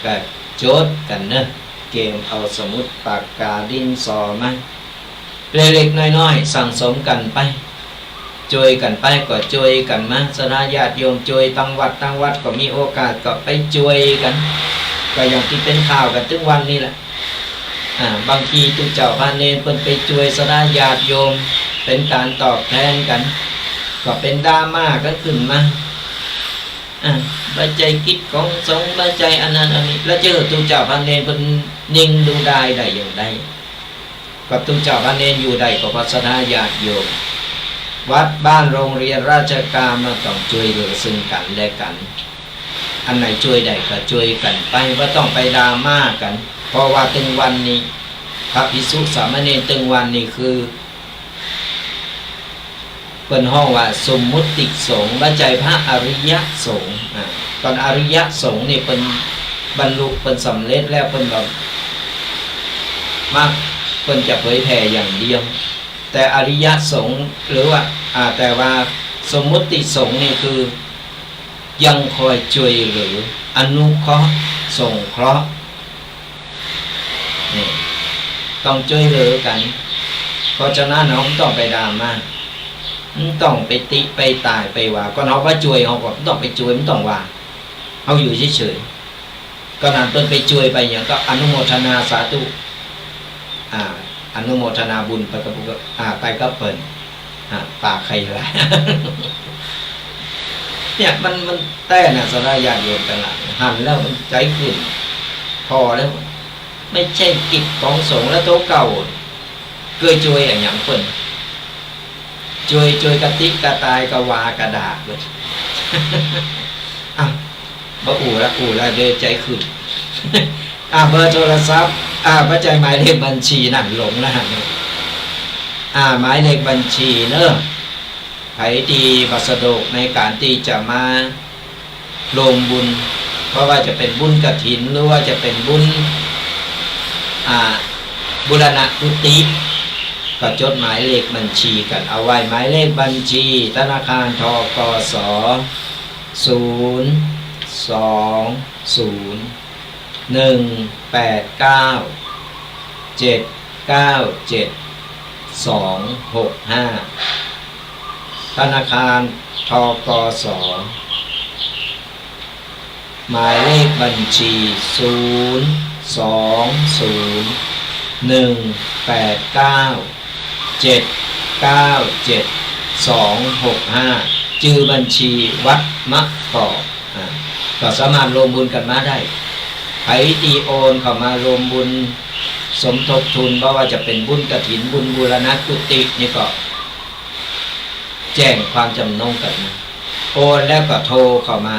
ก็โจทย์กันเนอะเกมเอาสมุดปากกาดินสอมาเล็กๆน้อยๆสั่งสมกันไปช่วยกันไปก็ช่วยกันมาสนาญาติโยมช่วยตั้งวัดก็มีโอกาสก็ไปช่วยกันก็อย่างที่เป็นข่าวกันทุกวันนี้แหละบางทีตุเจ้าพาเนรเพิ่นไปช่วยสนาญาติโยมเป็นการตอบแทนกันก็เป็นดราม่ากันขึ้นมาปัจจัยกิจของสงฆ์ปัจจัยอันนั้นอันนี้แล้วเจอตุเจ้าพาเนรเพิ่นนิ่งดูได้อย่างใดก็ตุเจ้าพาเนรอยู่ได้ก็เพราะสนาญาติโยมวัดบ้านโรงเรียนราชการมาต้องช่วยเหลือซึ่งกันและกันอันไหนช่วยได้ก็ช่วยกันไปว่าต้องไปดราม่ากันเพราะว่าตึงวันนี้พระภิกษุสามเณรตึงวันนี้คือเป็นห้องว่าสมมุติสงฆ์บรรจัยพระอริยสงฆ์ตอนอริยสงฆ์นี่เป็นบรรลุเป็นสำเร็จแล้วเป็นแบบมากเป็นจะเผยแผ่อย่างเดียวแต่อริยสงฆ์หรือว่าแต่ว่าสมมุติสงฆ์นี่คือยังคอยช่วยหรืออนุเคราะห์สงเคราะห์นี่ต้องช่วยเหลือกันเพราะฉะนั้นเราต้องไปดราม่าต้องไปติไปตายไปว่าก็เราว่าช่วยเขาก็ต้องไปช่วยไม่ต้องว่าเขาอยู่เฉยๆก็นานต้นไปช่วยไปอย่างก็อนุโมทนาสาธุอนุโมทนาบุญไปกับไปก็เปิดปากใครละเนี่ยมันแต่น่ะสลายญาติโยมกันละหันแล้วมันใจขึ้นพอแล้วไม่ใช่กิจของสงฆ์และโตเก่าเกยช่วยอย่างเปิดช่วยกะติกะตายกะวากระดาษเลยบ่อู่ละเดใจขึ้นเบอร์โทรศัพท์ปัจจัยหมายเลขบัญชีนั่นหลงแล้วหมายเลขบัญชีเนอะไผดีบัสดกในการที่จะมาลงบุญเพราะว่าจะเป็นบุญกฐินหรือว่าจะเป็นบุญบูรณะกุฏิก็จดหมายเลขบัญชีกันเอาไว้หมายเลขบัญชีธนาคารทกส02081979725ธนาคารทกสหมายเลขบัญชี02081979725ชื่อบัญชีวัดมะกอกก็สามารถรวมบุญกันมาได้ไผตีโอนเข้ามารวมบุญสมทบทุนเพราะว่าจะเป็นบุญกฐินบุญบูรณะกุฏินี่ก็แจ้งความจำนงกันโอนแล้วก็โทรเข้ามา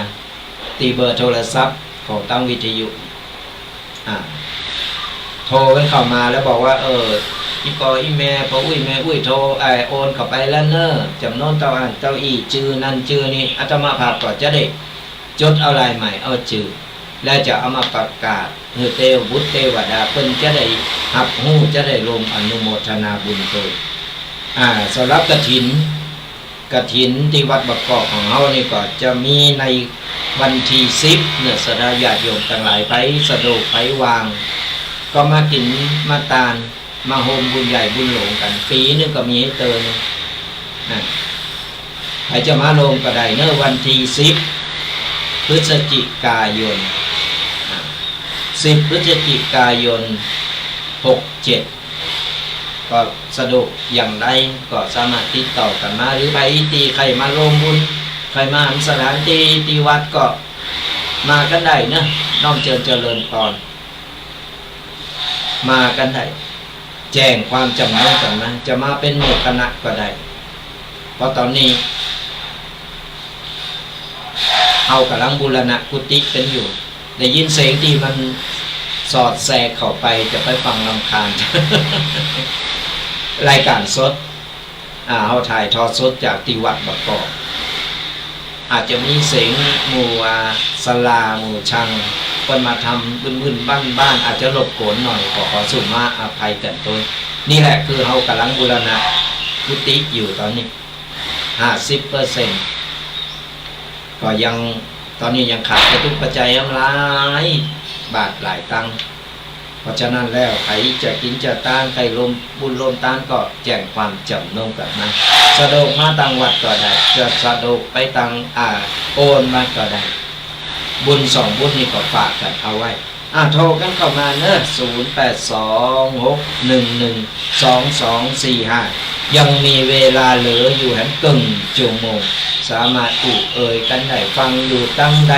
ตีเบอร์โทรศัพท์ของตั้งวิทยุโทรกันเข้ามาแล้วบอกว่าอีปออีแม่พออุ้ยแม่อุ้ยโทรโอนเข้าไปแล้วเนอะจำนวนเจ้าอีชื่อนั่นชื่อนี้อาตมาภาพก็จะได้จดเอาลายใหม่เอาชื่อแล้วจะเอามาประกาศเทวบุตรเทวดาเพิ่นจะได้หับหู้จะได้รวมอนุโมทนาบุญโดยสำหรับกฐินที่วัดบักกอกของเรานี่ก็จะมีในวันที่10เนี่ยสดาญาติโยมทั้งหลายไปสะดวกไปวางก็มากินมาตาน มาโฮมบุญใหญ่บุญหลงกันปีนึงก็มีให้เติมใครจะมาลงก็ได้เนอะวันที่10 พฤศจิกายน10 พฤศจิกายน67ก็สะดวกอย่างไรก็สามารถติดต่อกันมาหรือใครตีใครมาลงบุญใครมาสถานที่วัดก็มากันได้นะน้อมเจริญพรมากันได้แจ้งความจำนงกันนะจะมาเป็นหมู่คณะก็ได้เพราะตอนนี้เอากำลังบูรณะกุฏิเป็นอยู่ได้ยินเสียงที่มันสอดแทรกเข้าไปจะไปฟังรำคาญ รายการสดเอาถ่ายทอดสดจากที่วัดบกอกอาจจะมีเสียงหมู่สลาหมู่ชังคนมาทำบึนๆบ้านอาจจะหลบโกนหน่อยขอสุมาอภัยกันตัวนี่แหละคือเรากำลังบูรณะกุฏิอยู่ตอนนี้ 50%ก็ยังตอนนี้ยังขาดกระตุกปัจจัยหลายบาทหลายตังค์เพราะฉะนั้นแล้วใครจะกินจะต้านใครลมบุญลมต้านก็แจ้งความจำนงกันนะสะดวกมาตังวัดก็ได้จะสะดวกไปตังโอนมาก็ได้บุญ2 บุญนี่ก็ฝากกันเอาไว้โทรกันเข้ามาเนอะ0826112245ยังมีเวลาเหลืออยู่แห่งกึ่งชั่วโมงสามารถกันได้ฟังอยู่ตั้งใด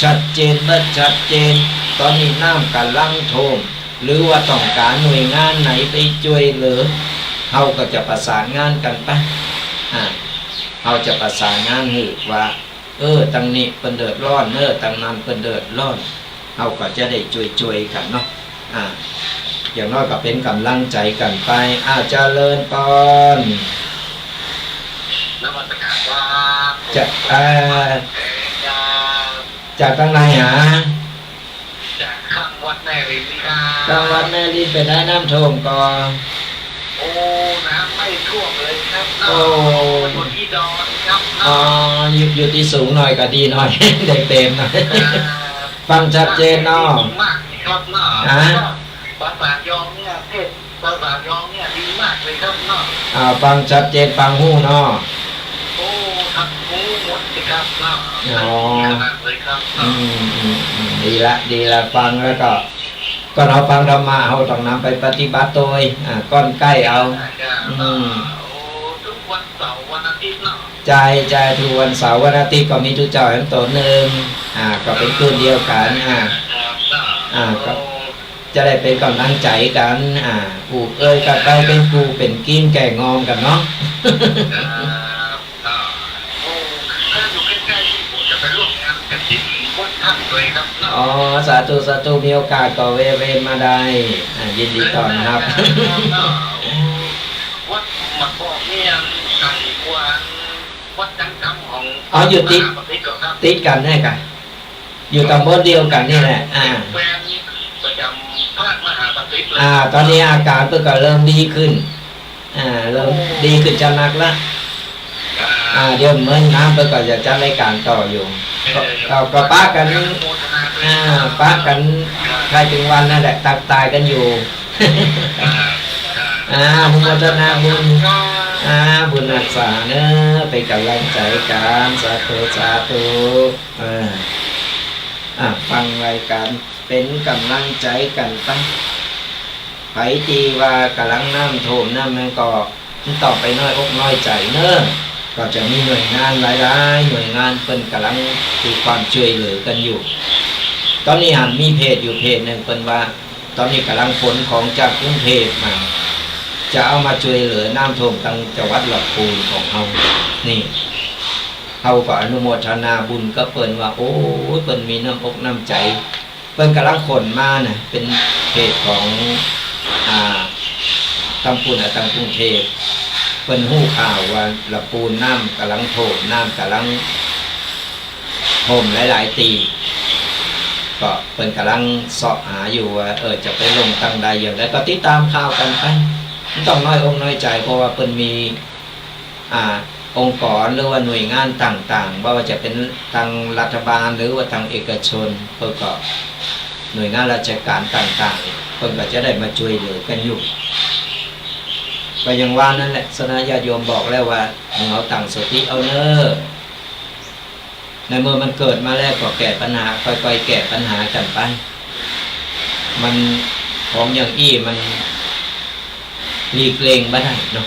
ชัดเจนเมื่อชัดเจนตอนนี้น้ำกันลังโทมหรือว่าต้องการหน่วยงานไหนไปช่วยเหลือเราก็จะประสานงานกันไปเราจะประสานงานหือว่าตั้งนี้เป็นเดือดร้อนตั้งนั้นเป็นเดือดร้อนเราก็จะได้ช่วยกันเนาะอย่างน้อยก็เป็นกำลังใจกันไปเจริญพรจะจากทางไหนจากข้างวัดแม่รินครับข้างวัดแม่รินเป็นน้ำท่วมก่อนโอ้น้ำไม่ท่วมเลยครับอยู่ที่ดอนครับอยู่ที่สูงหน่อยก็ดีหน่อยเด็กเต็มหน่อยฟังชัดเจนเนาะมากครับเนาะภาษายองเนี่ยเทศภาษายองเนี่ยดีมากเลยครับเนาะฟังชัดเจนฟังหู้เนาะโอ้ครับหูหมดสิครับเนาะเลยครับดีละฟังแล้วก็เราฟังธรรมะเอาต้องนำไปปฏิบัติโดยก้อนใกล้เอาทุกวันเสาร์วันอาทิตย์เนาะใจทุกวันเสาร์วันอาทิตย์ก็มีทุกเจ้าแห่งตนหนึ่งก็เป็นคืนเดียวกันก็จะได้เป็นกำลังใจกันกูกันไปเป็นกูเป็นกินแก่งอมกันเนาะอยู่ใกล้ๆที่ผมจะไปร่วมงานกันที่วัดท่าเลยครับสาธุมีโอกาสก็เวรมาได้ยินดีต้อนรับวัดมาบอกเนี่ยไกลกว่าวัดจังกำของอยู่ติดกันแน่กันอยู่ตำบลเดียวกันนี่แหละประจำภาคมหาปฏิบัติตอนนี้อาการก็เริ่มดีขึ้นเริ่มดีขึ้นจะนักละเดี๋ยวเมื่อน้ำก็จะจัดรายการต่ออยู่ก็ป้ากันใครถึงวันนั่นแหละตายกันอยู่มุขนาบุญบุญรักษาเนอะไปกำลังใจกันสาธุฟังรายการเป็นกำลังใจกันไปไผที่ว่ากำลังน้ำโถมน้ำมันก็ต่อไปน้อยอกน้อยใจเนอะก็จะมีหน่วยงานหลายหน่วยงานเป็นกำลังคือความช่วยเหลือกันอยู่ตอนนี้มีเพจอยู่เพจหนึ่งเป็นว่าตอนนี้กำลังขนของจากกรุงเทพมาจะเอามาช่วยเหลือน้ำท่วมทางจังหวัดลำพูนของเรานี่เขาก็อนุโมทนาบุญก็เปิ้นว่าโอ้เปิ้นมีน้ำอกน้ำใจเปิ้นกำลังขนมาน่ะเป็นเพจของตำปูนทางกรุงเทพเปิ้นหู้ข่าวว่าลำพูนน้ำกำลังโถมน้ำกำลังท่วมหลายๆตีก็เปิ้นกำลังสอบหาอยู่ว่าจะไปลงตั้งใดอย่างไรก็ติดตามข่าวกันไปต้องน้อยอกน้อยใจเพราะว่าเปิ้นมีองค์กรหรือว่าหน่วยงานต่างๆว่าจะเป็นทางรัฐบาลหรือว่าทางเอกชนเพื่อก็หน่วยงานราชการต่างๆเพิ่นก็จะได้มาช่วยเหลือกันอยู่ ก็ยังว่านั่นแหละสนาญาติโยมบอกแล้วว่าเอาตั้งสติเอาเนอในเมื่อมันเกิดมาแล้วก็แก้ปัญหาค่อยๆแก้ปัญหากันไปมันของอย่างอี้มันหลีกเลี่ยงไม่ได้เนาะ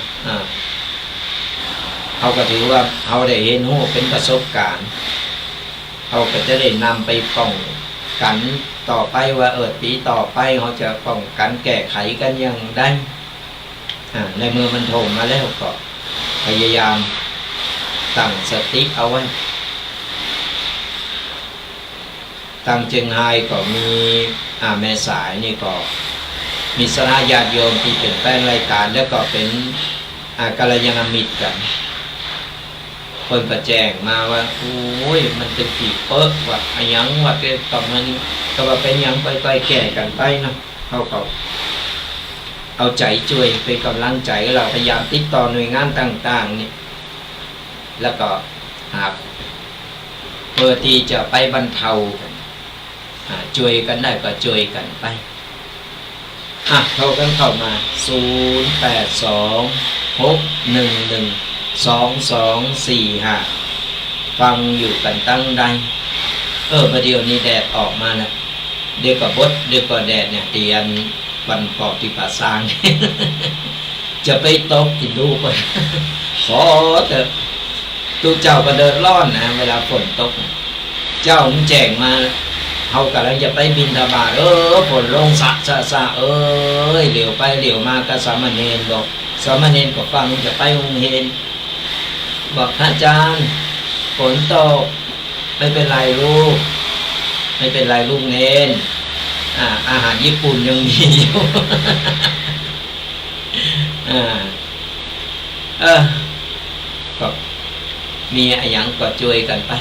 เขาก็ถือว่าเขาได้เห็นหูเป็นประสบการณ์เขาก็จะได้นำไปป้องกันต่อไปว่าปีต่อไปเขาจะป้องกันแก้ไขกันอย่างได้ในเมื่อมันโผล่มาแล้วก็พยายามตั้งสติเอาไว้ตั้งเจียงไฮ้ก็มีแม่สายนี่ก็มีสนาญาติโยมที่เป็นแฟนรายการแล้วก็เป็นกัลยาณมิตรกันคนประแจ้งมาว่าโอ้ยมันเป็นปีเปิกว่าอะไรยังว่าเกิดต่อมานี้ก็ว่าเป็นยังไปแก่กันไปเนาะเขาก็เอาใจช่วยเป็นกำลังใจเราพยายามติดต่อหน่วยงานต่างๆนี่แล้วก็หาเพื่อที่จะไปบรรเทากันช่วยกันได้ก็ช่วยกันไปโทรกันเข้ามา0826112245ฟังอยู่กันตั้งใดประเดี๋ยวนี้แดดออกมาแล้วเดี๋ยวก็บดเดี๋ยวก็แดดเนี่ยเตียนวันปอบที่ป่าซาง จะไปตกกินดูไปขอเถอะตูเจ้าก็เดินร้อนนะเวลาฝนตกเจ้ามันแจ้งมาเขากำลังจะไปบิณฑบาตฝนลงสะเหลียวไปเหลียวมาก็สามเณรบอกสามเณรก็ฟังจะไปโรงเรียนบอกอาจารย์ฝนตกไม่เป็นไรลูกไม่เป็นไรลูกเนรอาหารญี่ปุ่นยังมีอยู่ ก็มีอะไรอย่างก็ช่วยกันไป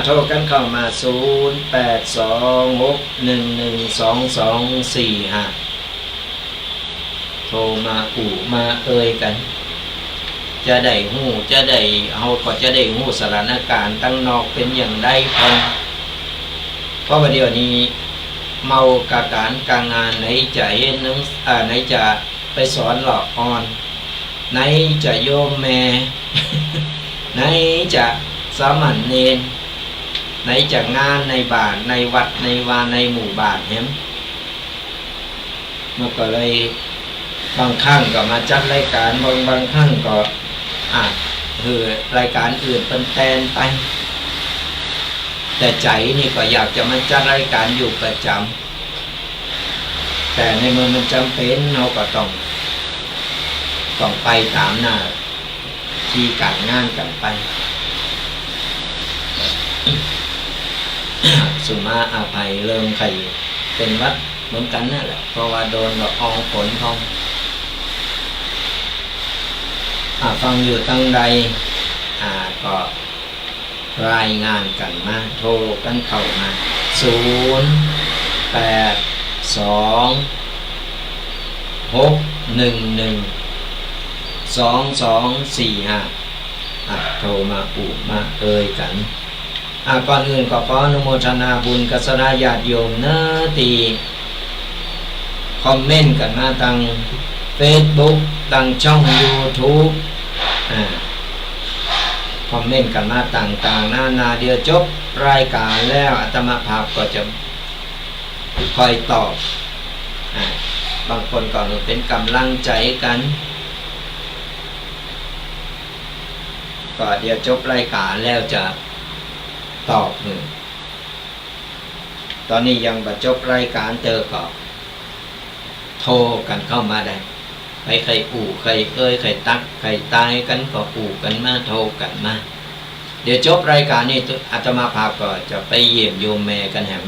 โทรกันเข้ามา0826112245โทรมามากันจะได้หู้จะได้เอาก็จะได้หู้สถานการณ์ตั้งนอกเป็นอย่างไรพอเพราะว่าเดี๋ยวนี้เมากะการกางงานไหนจะเห็นไหนจะไปสอนหลอกอ่อนไหนจะโยมแม่ ไหนจะสามเณรไหนจะงานในบ้านในวัดในวาในหมู่บ้านเห็นมันก็เลยบางครั้งก็มาจัดรายการบางครั้งก็คือรายการอื่นเป็นแทนไปแต่ใจนี่ก็อยากจะมาจัดรายการอยู่ประจำแต่ในเมื่อมันจำเป็นเราก็ต้องไปตามหน้าที่การงานกันไป สุมาอาภัยเริ่มไข่เป็นวัดเหมือนกันนั่นแหละเพราะว่าโดนละอองฝนทองฟังอยู่ตั้งใดก็รายงานกันมาโทรกันเข้ามา0826112245โทรมามากันก่อนอื่นก็ขออนุโมทนาบุญกับสนาญาติโยมตีคอมเมนต์กันมาทาง Facebook ทางช่อง YouTube คอมเมนต์กันมาต่างๆนาเดียวจบรายการแล้วอาตมาภาพก็จะคอยตอบบางคนก็เป็นกำลังใจกันก็เดี๋ยวจบรายการแล้วจะตอบตอนนี้ยังบัดจบรายการก็โทรกันเข้ามาได้ใครใครใครตักใครตายกันก็กันมาโทรกันมาเดี๋ยวจบรายการนี้อาตมาภาพก็จะไปเยี่ยมโยมแม่กันแหม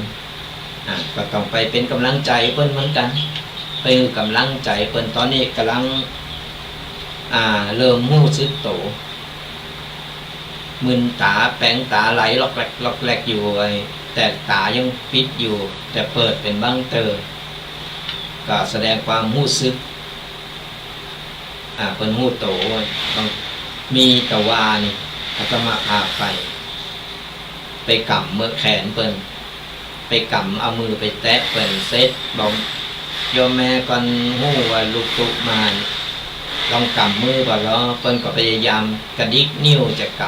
ก็ต้องไปเป็นกำลังใจเพิ่นเหมือนกันไปกำลังใจเพิ่นตอนนี้กำลังเริ่มหู้สึกโตมึนตาแปลงตาไหลล็อกแหลกอยู่แต่ตายังปิดอยู่แต่เปิดเป็นบางเตอก็แสดงความหู้สึกเพิ่นหู้โตต้องมีตะวานี่อาตมาพาไปกำมือแขนเพิ่นไปกำเอามือไปแตะเพิ่นเซ็ตบอก โยมแม่ก่อนหู้ว่าลูกตุกมาลองกำมือก่อนแล้วเพิ่นก็พยายามกระดิกนิ้วจะก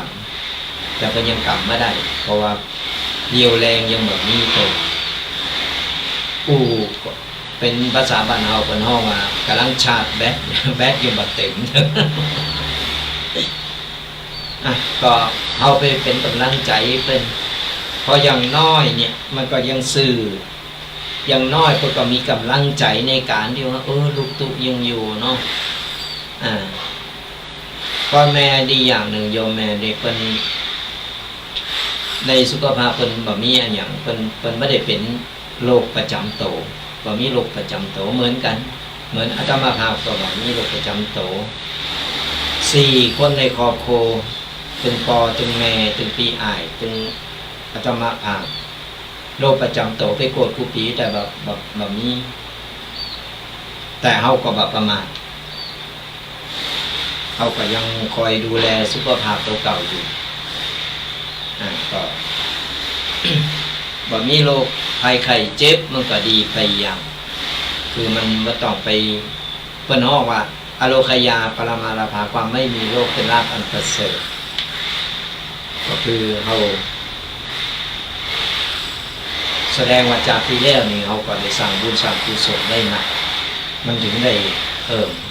ำแต่เพิ่นยังกำไม่ได้เพราะว่าเดี่ยวแรงยังแบบนี้ตัวอู้เป็นภาษาบ้านเฮาเพิ่นฮ้องว่ากำลังชาร์จแบตแบตยังบ่เต็ม ก็เอาไปเป็นกำลังใจเป็นพออย่างน้อยเนี่ยมันก็ยังสื่ออย่างน้อยก็มีกำลังใจในการที่ว่าลูกตุยังอยู่เนาะพ่อแม่ดีอย่างหนึ่งโยมแม่เด็กเป็นในสุขภาพเป็นบ่มีอันอย่างเป็นไม่ได้เป็นโรคประจำตัวบ่มีโรคประจำตัวเหมือนกันเหมือนอาตมาภาพก็บ่มีโรคประจำตัว4 คนในครอบครัวตึงปอตึงแม่ตึงปีอ้ายตึงอาตมาภาพโรคประจำตัวไปโกรธกูปีแต่แบบมีแต่เฮาก็แบบประมาทเฮาก็ยังคอยดูแลสุขภาพตัวเก่าอยู่ก็ บ่มีโรคภัยไข้เจ็บมันก็ดีไปอย่างคือมันบ่ต้องไปเพิ่นฮ้องว่าอโลคยาปรมาราภาความไม่มีโรคเป็นลาภอันประเสริฐก็คือเฮาแสดงว่าจากที่แล้วนี่เฮาก็ได้สร้างบุญสร้างกุศลได้หนักมันถึงได้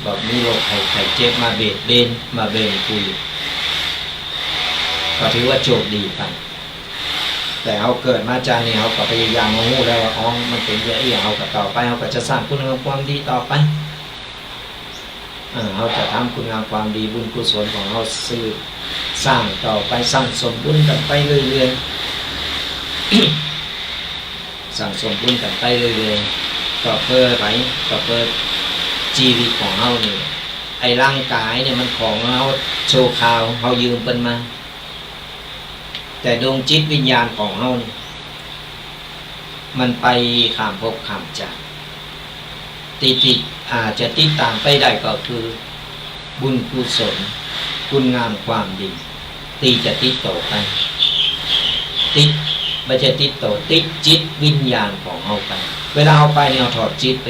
แบบมีโรคภัยไข้เจ็บมาเบียดเบนมาเบ่งคุยก็ถือว่าโชคดีไปแต่เฮาเกิดมาจากนี่เฮาก็พยายามรู้แล้วว่ามันเป็นอย่างนี้เฮาก็ต่อไปเฮาก็จะสร้างคุณงามความดีต่อไปเฮาจะทำคุณงามความดีบุญกุศลของเฮาสร้างต่อไปสร้างสมบุญกันไปเรื่อยๆ สั่งสมบุญกันไปเรื่อยๆก็เพื่อไปก็เพื่อชีวิตของเฮานี่ไอ้ร่างกายเนี่ยมันของเฮาโชว์ข่าวเฮายืมเพิ่นมาแต่ดวงจิตวิญญาณของเฮานี่มันไปข้ามภพข้ามชาติติอาจจะติดตามไปได้ก็คือบุญกุศลคุณงามความดีจะติดต่อไปไม่ใช่ติดต่อติดจิตวิญญาณของเฮาไปเวลาเฮาไปเนี่ยเฮาถอดจิตไป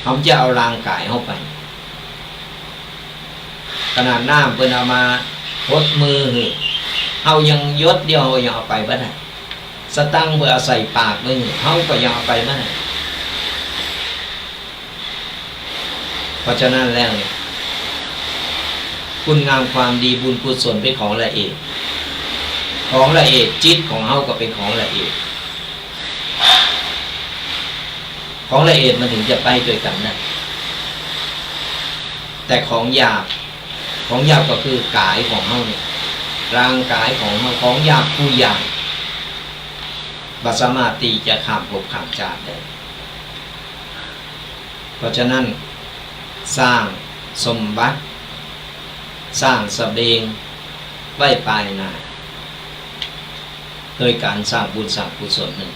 เขาจะเอาร่างกายเฮาไปขนาดน้ำเพิ่นเอามาพดมือเฮายังยศเดียวเฮายังเอาไปบ่ได้สตังค์เพื่อเอาใส่ปากมือเฮาก็ยังเอาไปบ่ได้เพราะฉะนั้นแล้วเนี่ยคุณงามความดีบุญกุศลเป็นของละเอียดจิตของเฮาก็เป็นของละเอียดของละเอียดมันถึงจะไปด้วยกันได้แต่ของหยาบก็คือกายของเฮาเนี่ยร่างกายของเฮาของหยาบผู้หยาบบ่สามารถที่จะข้ามภพข้ามชาติได้เพราะฉะนั้นสร้างสมบัติสร้างเสบียงไว้ปลายนาโดยการสร้างบุญสร้างกุศลหนึ่ง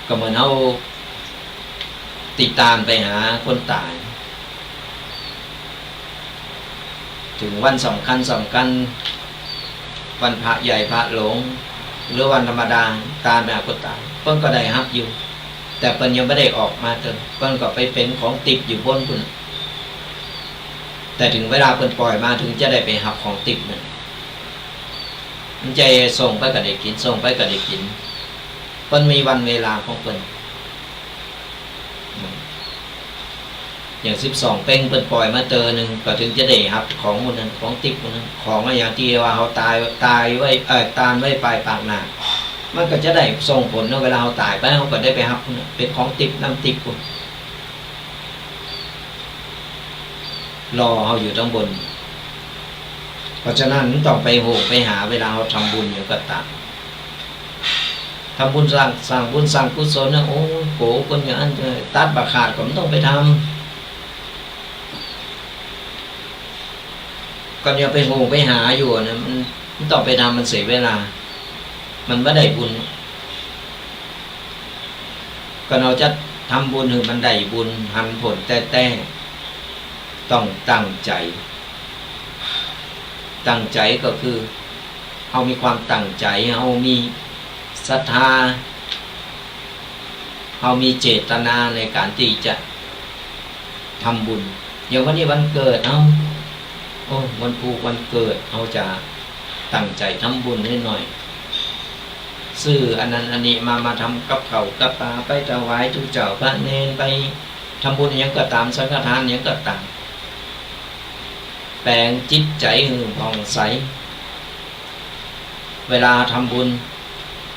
ก็เหมือนเอาติดตามไปหาคนตายถึงวันสำคัญวันพระใหญ่พระหลวงหรือวันธรรมดาตามไปหาคนตายเพิ่นก็ได้รับอยู่แต่เพิ่นยังไม่ได้ออกมาเพิ่นก็ไปเป็นของติดอยู่บนพุ่นแต่ถึงเวลาเพิ่นปล่อยมาถึงจะได้ไปรับของติดมันจะส่งไปก็ได้กินส่งไปก็ได้กินเพิ่นมีวันเวลาของเพิ่นอย่าง12เป้งเพิ่นปล่อยมาหนึ่งก็ถึงจะได้รับของพวกนั้นของติดพวกนั้นของอย่างที่ว่าเขาตายไว้ตานไว้ปลายปากหน้ามันก็จะได้ส่งผลเวลาเราตายไปเขาก็ได้ไปรับเป็นของติดน้ำติดคุณรอเขาอยู่ทั้งบนเพราะฉะนั้นต้องไปหาเวลาเขาทำบุญอยู่กับตาทำบุญสร้างบุญสร้างกุศลนะโอ้โหคนอย่างนั้นตัดบาขาดก็ไม่ต้องไปทำก็อย่าไปหาอยู่นะมันต้องไปทำมันเสียเวลามันไม่ได้บุญก็เราจะทำบุญหรือมันได้บุญหันผลแต่ต้องตั้งใจก็คือเอามีความตั้งใจเอามีศรัทธา เรามีเจตนาในการที่จะทำบุญอย่างวันนี้วันเกิดวันผูกวันเกิดเราจะตั้งใจทำบุญให้หน่อยซื้ออันนั้นอันนี้มาทำกับเขากับปลาไปถวายทุกเจ้าพระเนรไปทำบุญอย่างก็ตามสังฆทานอย่างก็ตามแปลงจิตใจผ่องใสเวลาทำบุญ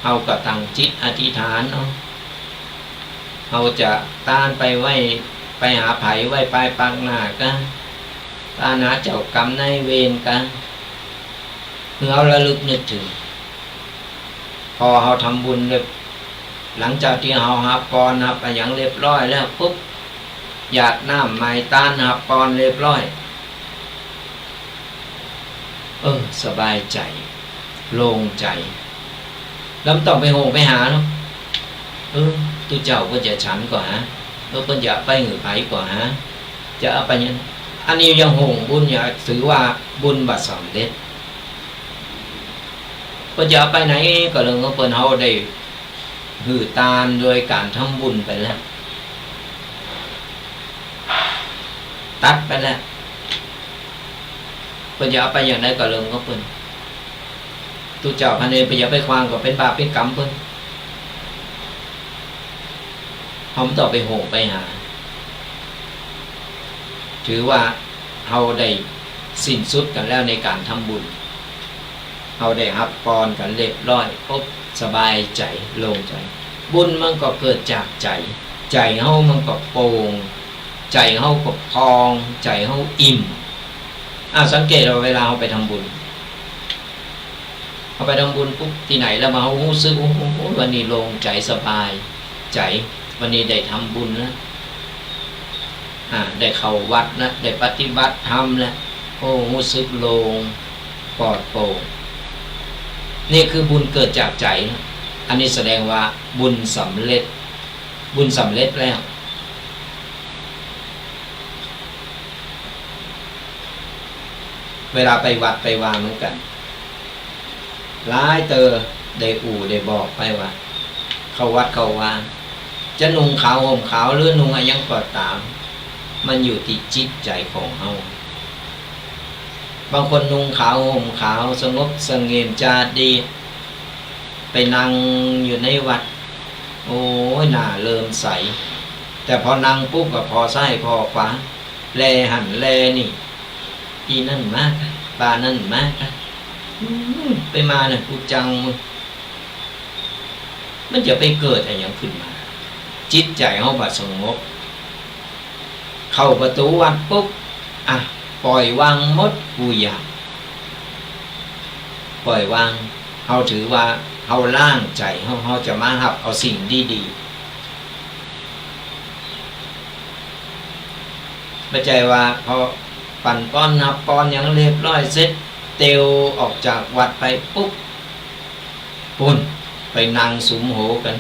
เอาก็ตั้งจิตอธิษฐานเอาจะต้านไปไว้ไปหาไผไว้ไปปักหน้ากันตาหนาเจ้ากรรมนายเวรกันเพื่อเอาระลึกนึกถึงพอเราทำบุญเรียบหลังจากที่เราหับปอนหับไปอย่างเรียบร้อยแล้วปุ๊บหยาดน้ำไม้ต้านหับปอนเรียบร้อยสบายใจโล่งใจแล้วต้องไปโหงไปหาเนาะตัวเจ้าก็จะฉันก่อนฮะก็จะไปหือไผก่อนฮะจะเอาไปยังอันนี้ยังโหงบุญอย่าถือว่าบุญบัตรสำเร็จก็จะไปไหนก็เรื่องของเปิ้นเฮาได้หือตานโดยการทำบุญไปแล้วตัดไปแล้วเปิ้นจะเอาไปอย่างไรก็เรื่องของเปิ้นตุเจ้าพระเนรไปอย่าไปควางก็เป็นบาปเป็นกรรมเปิ้นเฮาไม่ต้องไปโหงไปหาถือว่าเฮาได้สิ้นสุดกันแล้วในการทำบุญเฮาได้รับพรกันเรียบร้อยปุ๊บสบายใจโล่งใจบุญมันก็เกิดจากใจใจเฮามันก็โปร่งใจเฮาก็พองใจเฮาอิ่มสังเกตว่าเวลาเฮาไปทำบุญเอาไปทำบุญปุ๊บที่ไหนแล้วมาเฮารู้สึกวันนี้โล่งใจสบายใจวันนี้ได้ทำบุญนะได้เข้าวัดนะได้ปฏิบัติธรรมนะรู้สึกโล่งปลอดโปร่งนี่คือบุญเกิดจากใจนะอันนี้แสดงว่าบุญสำเร็จบุญสำเร็จแล้วเวลาไปวัดไปวาเหมือนกันหลายเตอได้ได้บอกไปว่าเข้าวัดเข้าวาจะนุ่งขาวห่มขาวหรือนุ่งอะไรยังก็ตามมันอยู่ที่จิตใจของเฮาบางคนนุ่งขาวห่มขาวสงบสงเงียมจาดีไปนั่งอยู่ในวัดโอ้ยหน้าเริ่มใสแต่พอนั่งปุ๊บก็พอซ้ายพอขวาแลหันแลนี่อีนั่นมากปานั่นมากไปมาเนี่ยกูจังมันจะไปเกิดอะไรอย่างขึ้นมาจิตใจเขาบาดสงบเข้าประตูวัดปุ๊บปล่อยวางมดกูอยากปล่อยวางเขาถือว่าเขาล่างใจเขาจะมาหับเอาสิ่งดีๆไม่ใช่ว่าพอปั่นป้อนหับป้อนอย่างเรียบร้อยเสร็จเตียวออกจากวัดไปปุ๊บปุ่นไปนั่งสุมโหกัน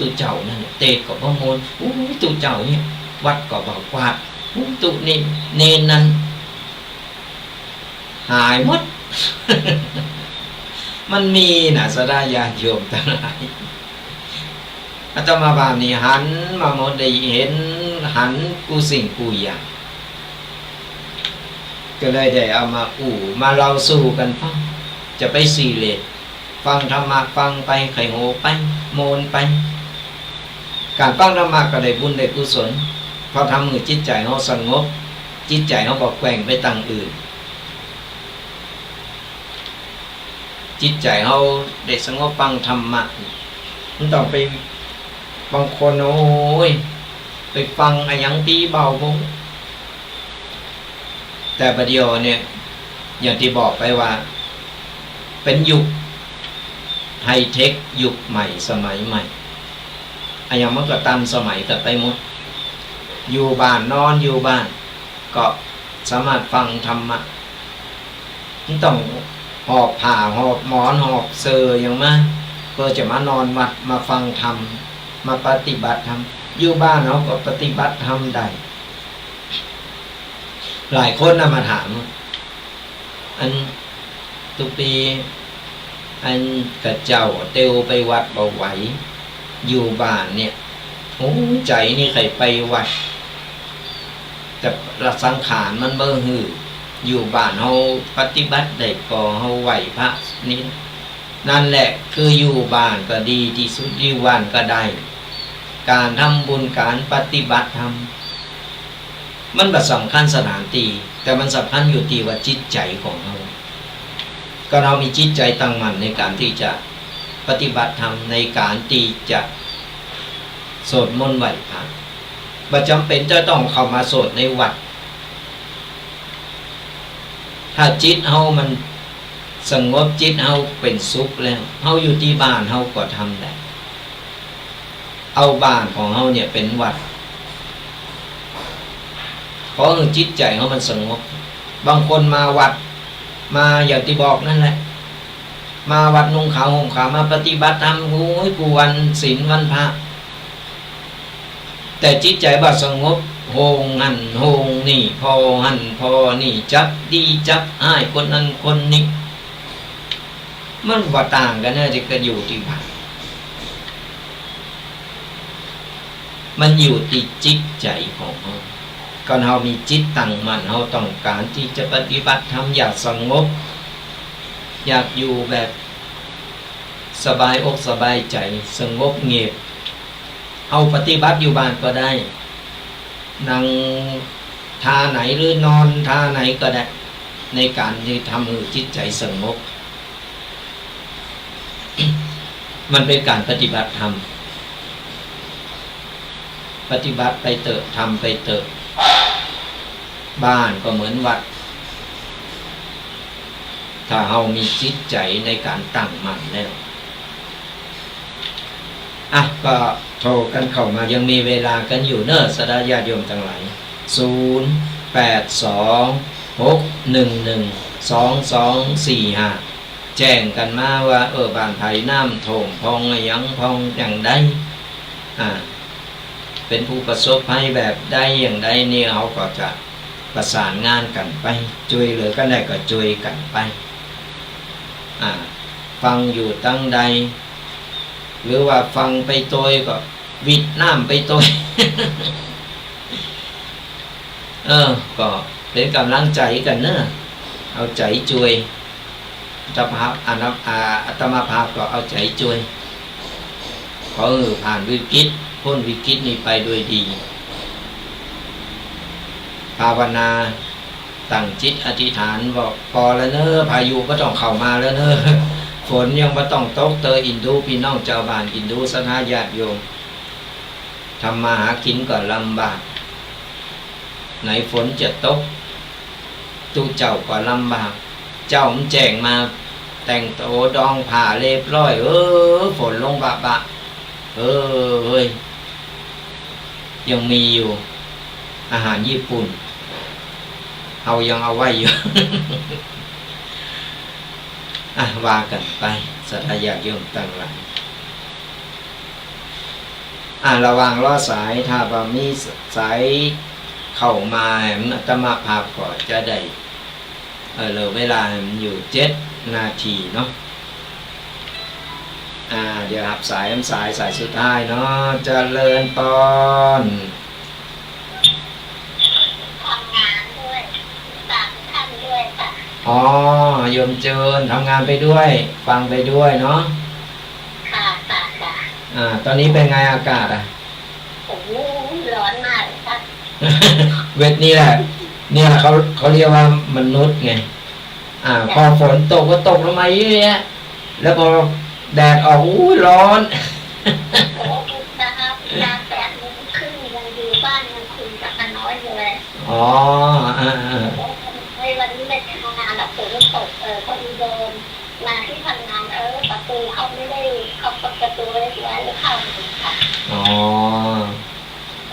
ตัวเจ้านั่นเตะกับพระโมนตัวเจ้าเนี่ยวัดก็บอกวาดตุนี่เนนนั้นหายหมด มันมีนะสดายาโยมทั้งหลายอาตมาบานี่หันมาหมดได้เห็นหันกูสิ่งกูอย่างก็เลยได้เอามาเล่าสู่กันฟังจะไปซีเลตฟังธรรมะฟังไปไข่โหไปโมนไปการฟังธรรมะก็ได้บุญได้กุศลพอทำมือจิตใจเขาสงบจิตใจเขาบอกแกว่งไปต่างอื่นจิตใจเขาได้สงบฟังธรรมะมันต้องไปบางคนโอ้ยไปฟังอะไรอย่างตีเบาบงแต่ประเดี๋ยวเนี่ยอย่างที่บอกไปว่าเป็นยุคไฮเทคยุคใหม่สมัยใหม่อะไรอย่างมันก็ตามสมัยกันไปหมดอยู่บ้านนอนอยู่บ้านก็สามารถฟังธรรมะมันต้องหอบผ้าหอบหมอนหอบเสื่ออย่างมากเพื่อจะมานอนวัดมาฟังธรรมมาปฏิบัติธรรมอยู่บ้านเราก็ปฏิบัติธรรมได้หลายคนมาถามอันตุปีอันกระเจ้าเตียวไปวัดบ่ไหวอยู่บ้านเนี่ย โอ้ใจนี่ใครไปวัดแต่ละสังขารมันเบิ่หืออยู่บ้านเฮาปฏิบัติได้ก็เฮาไหวพระนี่นั่นแหละคืออยู่บ้านก็ดีที่สุดอยู่บ้านก็ได้ การทำบุญการปฏิบัติธรรมมันบ่สำคัญสถานที่แต่มันสำคัญอยู่ที่ว่าจิตใจของเราก็เรามีจิตใจตั้งมั่นในการที่จะปฏิบัติธรรมในการที่จะสวดมนต์ไหว้พระบ่จำเป็นจะต้องเข้ามาสวดในวัดถ้าจิตเฮามันสงบจิตเฮาเป็นสุขแล้วเฮาอยู่ที่บ้านเฮาก็ทำได้เอาบ้านของเฮาเนี่ยเป็นวัดเพราะจิตใจเฮามันสงบบางคนมาวัดมาอย่างที่บอกนั่นแหละมาวัดนุ่งขาวห่มขาวมาปฏิบัติธรรมโอ้ยกูวันศีลวันพระแต่จิตใจบ่สงบโหงหันโหงนี่พอหันพอนี่จับดีจับอ้ายคนนั้นคนนี้มันบ่ต่างกันนะที่ก็อยู่ที่บ้านมันอยู่ที่จิตใจของเราก่อนเรามีจิตตั้งมั่นเราต้องการที่จะปฏิบัติธรรมอยากสงบอยากอยู่แบบสบายอกสบายใจสงบเงียบเอาปฏิบัติอยู่บ้านก็ได้นั่งท่าไหนหรือนอนท่าไหนก็ได้ในการที่ทำให้จิตใจสงบ มันเป็นการปฏิบัติธรรมปฏิบัติไปเถอะทำไปเถอะบ้านก็เหมือนวัดถ้าเรามีจิตใจในการตั้งมั่นแล้วก็โทรกันเข้ามายังมีเวลากันอยู่เนอะสดาญาติโยมทั้งหลาย0826112245แจ้งกันมาว่าบ้านไผ่น้ำท่วมพองยังพองอย่างใดเป็นผู้ประสบภัยแบบใดอย่างใดนี่เขาก็จะประสานงานกันไปช่วยเหลือกันได้ก็ช่วยกันไปฟังอยู่ตั้งใดหรือว่าฟังไปตัวก็วิดน้ำไปตัว ก็เป็นกำลังใจกันเนอะเอาใจช่วยอัตมาภาพก็เอาใจช่วยขอผ่านวิกฤตพ้นวิกฤตนี้ไปโดยดีภาวนาตั้งจิตอธิษฐานบอกพอแล้วเนอะพายุก็ต้องเข้ามาแล้วเนอะฝนยังไม่ต้องตกเตยอินดูพี่น้องเจ้าบ้านอินดูสนาญาติโยมทำมาหากินก็ลำบากไหนฝนจะตกตู้เจ้าก็ลำบากเจ้ามันแจ้งมาแต่งโตดองผ่าเรียบร้อยฝนลงบะเฮ้ยยังมีอยู่อาหารญี่ปุ่นเอายังเอาไว้อยู่ ว่ากันไปสัตยาโยมตั้งหลายระวังล้อสายถ้าบ่มีสายเข้ามาอัตมาภาพก็จะได้เหลือเวลามันอยู่7 นาทีเนาะเดี๋ยวรับสายสายสุดท้ายเนาะเจริญปอนทำงานด้วยตามท่านด้วยค่ะโยมเจิญทำงานไปด้วยฟังไปด้วยเนาะค่ะตอนนี้เป็นไงอากาศโอ้โหร้อนมากค่ะ เวทนี่แหละเนี่ยเขาเรียกว่ามนุษย์ไงพอฝนตกก็ตกลงมาเยอะแยะแล้วพอแดดออกร้อนโอ้ตา8 โมงครึ่งยังอยู่บ้านยังคุยกับน้อยอยู่เลยวันนี้ไม่ทำงานแล้วฝนตกพอดีเดินมาที่ทำงานประตูเขาไม่ได้เขาเปิดประตูไว้แล้วเข้าไปค่ะ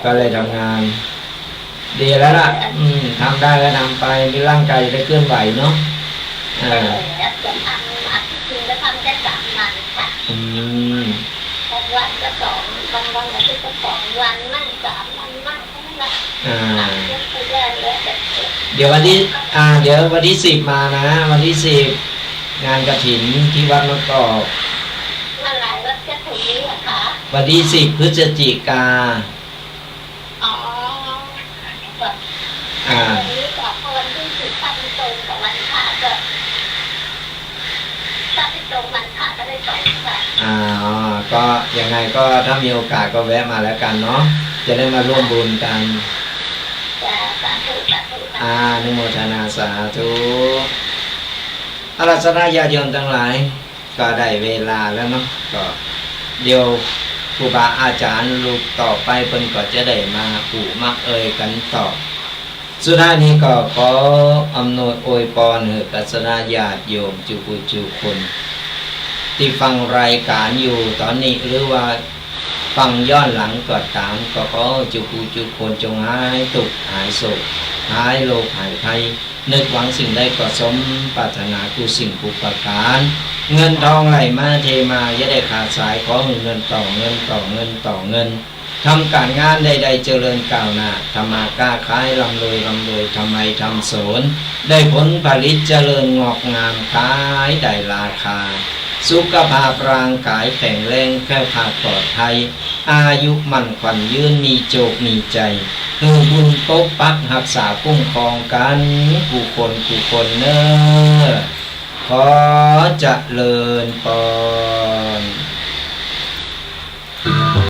ก็เลยทำงานดีแล้วล่ะทำได้ก็ทำไปมีร่างกายได้เคลื่อนไหวเนาะจะทำอาทิตย์นึงแล้วทำแค่3 วันค่ะบางวันก็2บางวันอาทิตย์ก็2 วันมั่ง3 วันมั่งนั่นแหละเดี๋ยววันที่10มานะวันที่10งานกฐินที่วัดมะกอกเมื่อไหร่วัดจะถึงนี้เหรอคะ วันที่10 พฤศจิกา อ๋อแบบ วันนี้กับวันที่สิบถ้าเป็นตรงกับวันพระก็ถ้าเป็นตรงวันพระก็ได้สองค่ะ ก็ยังไงก็ถ้ามีโอกาสก็แวะมาแล้วกันเนาะจะได้มาร่วมบุญกัน จะสาธุสาธุ อนุโมทนาสาธุอาราธนาญาติโยมทั้งหลายก็ได้เวลาแล้วเนาะก็เดี๋ยวครูบาอาจารย์ลูกต่อไปเพิ่นก็จะได้มาปู่มาเอ่ยกันต่อสุดท้ายนี้ก็ขออำนวยอวยพรให้กัสนาญาติโยมจุกุจุคนที่ฟังรายการอยู่ตอนนี้หรือว่าฟังย้อนหลังก็ตามก็ขอจุกุจุคนจงหายทุกข์หายโศกหายโรคหายภัยนึกหวังสิ่งใดก็สมปรารถนากุสิ่งกุประการเงินทองไหลมาเทมาอย่าได้ขาดสายขอเงินต่อเงินต่อเงินต่อเงินทำการงานใดๆเจริญก้าวหน้าทำมาค้าขายร่ำรวยทำไมทำสวนได้ผลผลิตเจริญงอกงามขายได้ราคาสุขภาพร่างกายแข็งแรงแคล้วคลาดปลอดภัยอายุมั่นขวัญยืนมีโจกมีใจบุญปกปักรักษาคุ้มครองกันผู้คนเนอขอเจริญพร